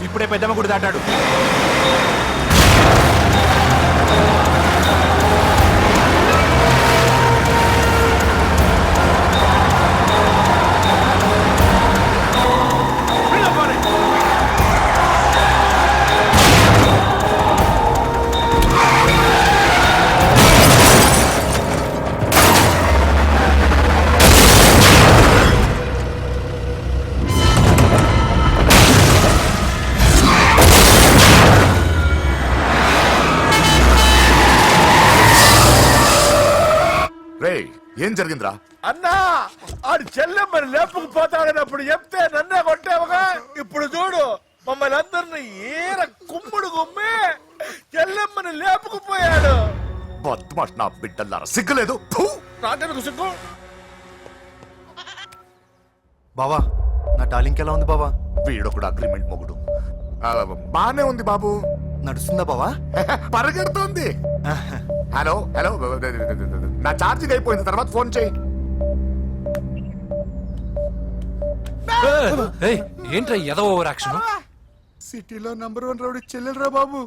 [SPEAKER 10] ఇప్పుడే పెద్దమ్మ గుడి దాటాడు.
[SPEAKER 14] ఏం జరిగిందిరా?
[SPEAKER 9] అన్నా ఆడు చెల్లెమ్మని లేపుకుపోతాడన్నప్పుడు చెప్తే నన్నే కొట్టావుగా. ఇప్పుడు చూడు మమ్మల్ని అందరిని ఏర కుమ్ముడు గుమ్మి చెల్లెమ్మని లేపుకుపోయాడు.
[SPEAKER 14] బద్మాష్ నా బిడ్డల్లారా, సిగ్గులేదు? ఫు!
[SPEAKER 9] నాకెందుకు సిగ్గు?
[SPEAKER 11] బావా నా డార్లింగ్ ఎలా ఉంది బావా?
[SPEAKER 14] వీడొకడు అగ్రిమెంట్ మొగుడు. బానే ఉంది బాబు.
[SPEAKER 11] నడుస్తుందా బావా?
[SPEAKER 14] పరిగెడుతోంది. హలో హలో, నా ఛార్జింగ్ అయిపోయింది, తర్వాత ఫోన్ చేయి.
[SPEAKER 3] ఏంట్రా ఎదవ ఓవర్ యాక్షన్?
[SPEAKER 6] సిటీలో నంబర్ 1 రౌడీ చెల్లెలరా బాబు.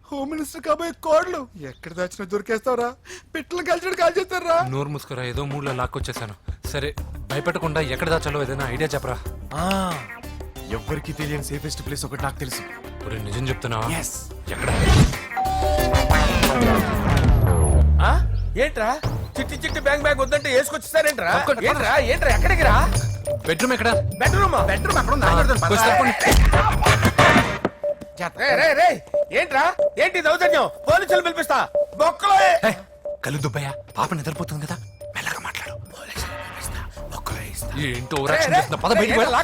[SPEAKER 6] హోమ్ మినిస్టర్ కాబోయే కోడ్లు ఎక్కడ దాచినా దొరికేస్తావరా? పిట్టలు కలిసి కాల్ చేస్తారా?
[SPEAKER 3] నోరు ముసుకురా, ఏదో మూడ్లో లాక్కొచ్చేసాను. సరే భయపెట్టకుండా ఎక్కడ దాచాలో ఏదైనా ఐడియా చెప్పరా.
[SPEAKER 5] ఎవ్వరికి తెలియని సేఫెస్ట్ ప్లేస్ ఒకటి నాకు తెలుసు.
[SPEAKER 3] ఒరే నిజం చెప్తున్నావా? ఎక్కడ?
[SPEAKER 9] ఆ? ఏంట్రా చిట్టి చిట్టి బ్యాంక్ బ్యాగ్ వద్దంటే వేసుకొచ్చేసారేంట్రా? ఏంట్రా ఏంట్రా ఎక్కడికి రా?
[SPEAKER 3] బెడ్రూమ్ ఎక్కడ?
[SPEAKER 9] బెడ్రూమ్
[SPEAKER 6] బెడ్రూమ్ అక్కడ ఉంది.
[SPEAKER 3] కొంచెం తప్పండి.
[SPEAKER 9] ఏంట్రా ఏంటి దౌర్జన్యం? పోలీసులు పిలిపిస్తా. బొక్కలో
[SPEAKER 3] ఏయ్, కళ్ళు దుబ్బయ్య, పాప నిద్రపోతుంది కదా, మెల్లగా మాట్లాడు. ఏంటో ఓవర్ యాక్షన్ చేస్తున్నా, పద బయటికి వెళ్ళు.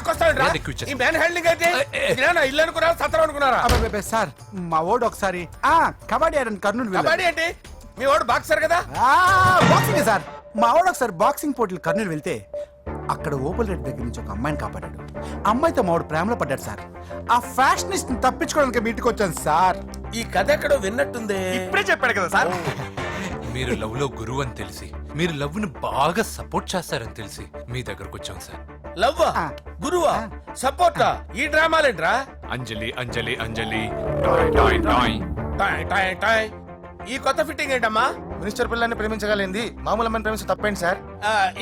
[SPEAKER 3] ఏది ఎక్కువ ఇచ్చేస్తా.
[SPEAKER 9] ఈ మ్యాన్ హ్యాండ్లింగ్ అయితే ఇదేనా ఇల్లు అనుకున్నారా సత్రం అనుకున్నారా?
[SPEAKER 6] అబ్బబ్బబ్బే, సార్ మా ఓడు ఒకసారి కబడ్డీ ఆడని కర్నూలు వెళ్ళాడు.
[SPEAKER 9] కబడ్డీ ఏంటి? మీ వాడు బాక్సర్ కదా?
[SPEAKER 6] Boxing sir. మా వాడు ఒకసారి బాక్సింగ్ పోటీలు కర్నూలు వెళ్తే అక్కడ ఓపెల్ రెడ్డి దగ్గర నుంచి ఒక అమ్మాయిని కాపాడాడు. అమ్మాయితో మా వాడు ప్రేమలో పడ్డాడు సార్. ఆ ఫ్యాషనిస్ట్ తప్పించుకోవడానికి మీ ఇంటికి వచ్చాను సార్.
[SPEAKER 9] ఈ కథ ఎక్కడో విన్నట్టుంది.
[SPEAKER 5] ఇప్పుడే చెప్పాడు కదా సార్.
[SPEAKER 3] మీరు లవ్ లో గురువు అని తెలిసి, మీరు లవ్ ను బాగా సపోర్ట్ చేస్తారని తెలిసి మీ దగ్గరకు వచ్చాం సార్.
[SPEAKER 9] లవ్వా గురువా సపోర్టా? ఈ డ్రామాలేంట్రా?
[SPEAKER 3] అంజలి అంజలి అంజలి టాయ్ టాయ్ టాయ్.
[SPEAKER 9] టాయ్ టాయ్ టాయ్. ఈ కొత్త ఫిట్టింగ్ ఏంటమ్మా?
[SPEAKER 11] మినిస్టర్ పిల్లని ప్రేమించగలిగింది మామూలు అమ్మని ప్రేమించి తప్పేంటి సార్?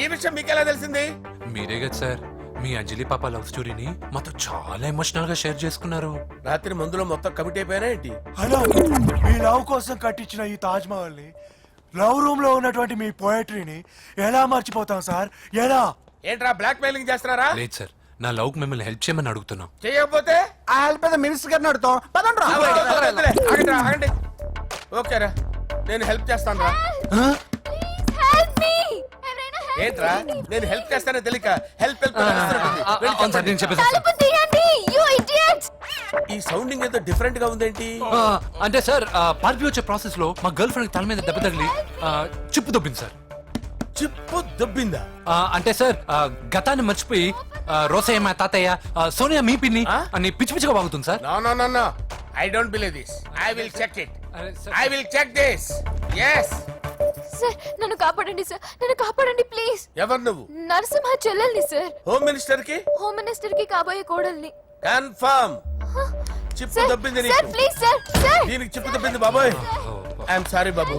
[SPEAKER 9] ఈ విషయం మీకెలా తెలిసింది?
[SPEAKER 3] మీరే కదా సార్ మీ అంజలి పాప లవ్ స్టోరీని మాతో చాలా ఎమోషనల్ గా షేర్ చేసుకున్నారు.
[SPEAKER 9] రాత్రి మందులో మొత్తం కమిట్ అయిపోయినా ఏంటి?
[SPEAKER 5] హలో, మీ లవ్ కోసం కట్టించిన ఈ తాజ్ మహల్ ని, లవ్ రూమ్ లో ఉన్నటువంటి మీ పోయట్రీని ఎలా మర్చిపోతాం సార్? ఎలా?
[SPEAKER 9] ఏంట్రా బ్లాక్ మెయిలింగ్ చేస్తున్నారా?
[SPEAKER 3] లేదు సార్, నా లవ్ మిమ్మల్ని హెల్ప్ చేయమని అడుగుతున్నాం.
[SPEAKER 9] చేయకపోతే
[SPEAKER 6] ఆ హెల్ప్ మినిస్టర్ గారిని అడుగుతాం. పదండి రా.
[SPEAKER 9] ఆగండి ఆగండి. ఓకేరా, నేను హెల్ప్ చేస్తాను రా. ఏంట్రా నేను హెల్ప్ చేస్తానో తెలియక హెల్ప్ హెల్ప్
[SPEAKER 3] అవును సార్, నేను చెప్పేసాను సార్.
[SPEAKER 9] ఈ సౌండింగ్ ఏదో డిఫరెంట్ గా ఉందేంటి?
[SPEAKER 3] అంటే సార్ పార్టీ వచ్చే ప్రాసెస్ లో మా గర్ల్ ఫ్రెండ్ తల మీద దెబ్బ తగిలి చిప్పు దొబ్బింది సార్.
[SPEAKER 9] చిప్పు దొబ్బిందా?
[SPEAKER 3] అంటే సార్ గతాన్ని మర్చిపోయి రోసయ్య మా తాతయ్య, సోనియా మీ పిన్ని అని పిచ్చి పిచ్చిగా బాగుతుంది sir.
[SPEAKER 9] No no no no, I don't believe this. I will check it. I will check this. yes
[SPEAKER 13] sir నన్ను కాపాడండి సార్, నన్ను కాపాడండి ప్లీజ్.
[SPEAKER 9] ఎవరు నువ్వు?
[SPEAKER 13] నరసింహ చెల్లెల్ని సార్.
[SPEAKER 9] హోమ్ మినిస్టర్ కి?
[SPEAKER 13] హోమ్ మినిస్టర్ కి కాబోయే కోడల్ని.
[SPEAKER 9] కన్ఫర్మ్. చిప్పు దొబ్బింది నీకు.
[SPEAKER 13] Sir please sir. సార్
[SPEAKER 9] దీనికి చిప్పు దొబ్బింది బాబోయ్. ఐఎమ్ సారీ బాబు.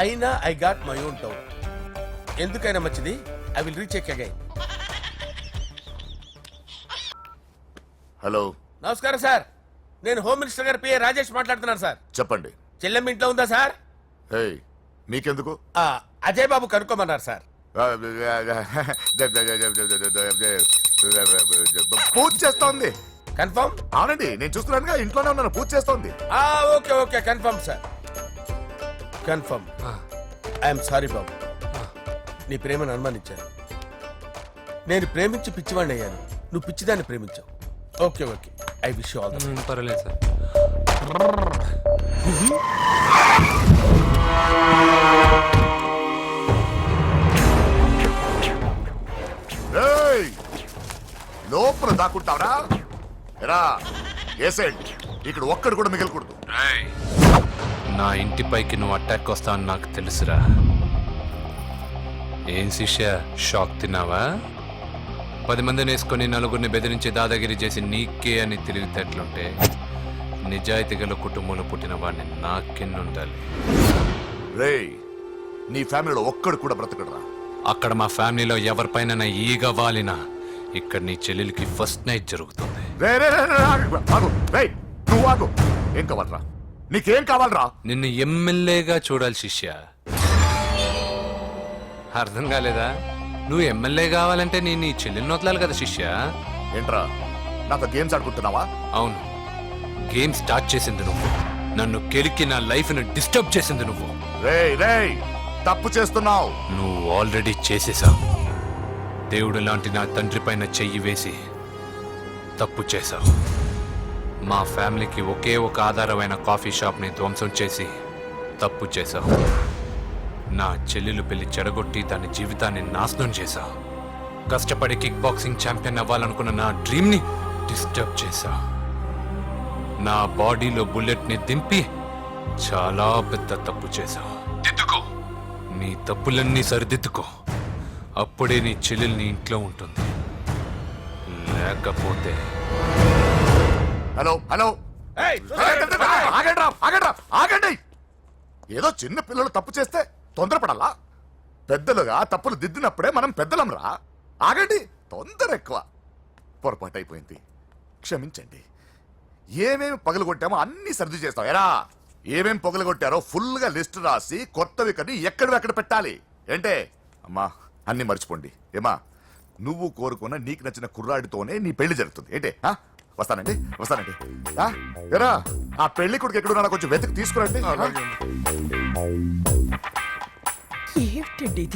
[SPEAKER 9] అయినా I got my own town. ఎందుకైనా మంచిది, I will recheck again.
[SPEAKER 14] Hello,
[SPEAKER 9] నమస్కారం సార్, నేను హోమ్ మినిస్టర్ గారి పిఏ రాజేష్ మాట్లాడుతున్నాను సార్.
[SPEAKER 14] చెప్పండి.
[SPEAKER 9] చెల్లెమ్మ ఇంట్లో ఉందా సార్?
[SPEAKER 14] ఏయ్, మీకెందుకు?
[SPEAKER 9] అజయ్ బాబు కనుక్కోమన్నారు సార్.
[SPEAKER 14] పూజ చేస్తోంది.
[SPEAKER 9] కన్ఫర్మ్?
[SPEAKER 14] అవునండి, నేను చూస్తున్నానుగా, ఇంట్లోనే ఉన్నాను, పూజ చేస్తోంది.
[SPEAKER 9] Okay okay, confirm sir, confirm. I'm sorry బాబు, నీ ప్రేమను అనుమానించాను. నేను ప్రేమించి పిచ్చివాడిని అయ్యాను, నువ్వు పిచ్చిదాన్ని ప్రేమించావు. Okay okay, I wish you all the best.
[SPEAKER 3] పర్వాలేదు సార్.
[SPEAKER 14] ఏయ్, లోపల దాక్కుంటావరా? ఎరా ఏసేండి, ఇక్కడ ఒక్కడు కూడా మిగలకూడదు.
[SPEAKER 3] నా ఇంటిపైకి నువ్వు అటాక్ వస్తావని నాకు తెలుసురా. ఏం శిష్య, షాక్ తిన్నావా? 10 మందిని వేసుకొని నలుగురిని బెదిరించి దాదాగిరి చేసి నీకే అని తెలివితేటలుంటే నిజాయితీ గల కుటుంబంలో పుట్టిన వాడిని నాకెన్నుండాలి.
[SPEAKER 14] రేయ్, నీ ఫ్యామిలీలో ఒక్కడు కూడా బ్రతకడరా.
[SPEAKER 3] అక్కడ మా ఫ్యామిలీలో ఎవరిపైన ఈగ వాలినా ఇక్కడ నీ చెల్లెలికి ఫస్ట్ నైట్ జరుగుతుంది.
[SPEAKER 14] నువ్వు ఆగు. ఏం కావాలరా? నీకేం కావాలరా?
[SPEAKER 3] నిన్ను ఎమ్మెల్యేగా చూడాలి శిష్య. అర్థం కాలేదా? నువ్వు ఎమ్మెల్యే కావాలంటే నేను నీ చెల్లెల్ని వదలాలి కదా శిష్య.
[SPEAKER 14] ఏంట్రా, నాతో గేమ్స్ ఆడుకుంటున్నావా?
[SPEAKER 3] అవును, గేమ్ స్టార్ట్ చేసింది నువ్వు, నన్ను కెలికి నా లైఫ్ ను డిస్టర్బ్ చేసింది నువ్వు.
[SPEAKER 14] రేయ్ రేయ్, తప్పు చేస్తున్నావు.
[SPEAKER 3] నువ్వు ఆల్రెడీ చేసేసావు. దేవుడు లాంటి నా తండ్రి పైన చెయ్యి వేసి తప్పు చేశావు. మా ఫ్యామిలీకి ఒకే ఒక ఆధారమైన కాఫీ షాప్ని ధ్వంసం చేసి తప్పు చేశావు. నా చెల్లెలు పెళ్లి చెడగొట్టి దాని జీవితాన్ని నాశనం చేశావు. కష్టపడి కిక్ బాక్సింగ్ ఛాంపియన్ అవ్వాలనుకున్న నా డ్రీమ్ని డిస్టర్బ్ చేశావు. నా బాడీలో బుల్లెట్ని దింపి చాలా పెద్ద తప్పు చేశావు. దిద్దుకో, నీ తప్పులన్నీ సరిదిద్దుకో. అప్పుడే నీ చెల్లెలు నీ ఇంట్లో ఉంటుంది. లేకపోతే
[SPEAKER 14] హలో హలో
[SPEAKER 9] ఏయ్,
[SPEAKER 14] ఆగండి. ఏదో చిన్న పిల్లలు తప్పు చేస్తే తొందరపడాలా? పెద్దలుగా తప్పులు దిద్దినప్పుడే మనం పెద్దలంరా. ఆగండి, తొందర ఎక్కువ. పొరపాటు అయిపోయింది, క్షమించండి. ఏమేమి పగలగొట్టామో అన్ని సర్ది చేస్తాం. ఎరా ఏమేం పగలగొట్టారో ఫుల్గా లిస్ట్ రాసి కొత్తవి కని ఎక్కడ పెట్టాలి. ఏంటే అమ్మా, అన్ని మర్చిపోండి. ఏమా, నువ్వు కోరుకున్న నీకు నచ్చిన కుర్రాడితోనే నీ పెళ్లి జరుగుతుంది. ఏంటే వస్తానండి. ఎరా ఆ పెళ్లి కొడుకు ఎక్కడున్నా కొంచెం వెతికి తీసుకురండి.
[SPEAKER 4] ఏమిటండి ఇది?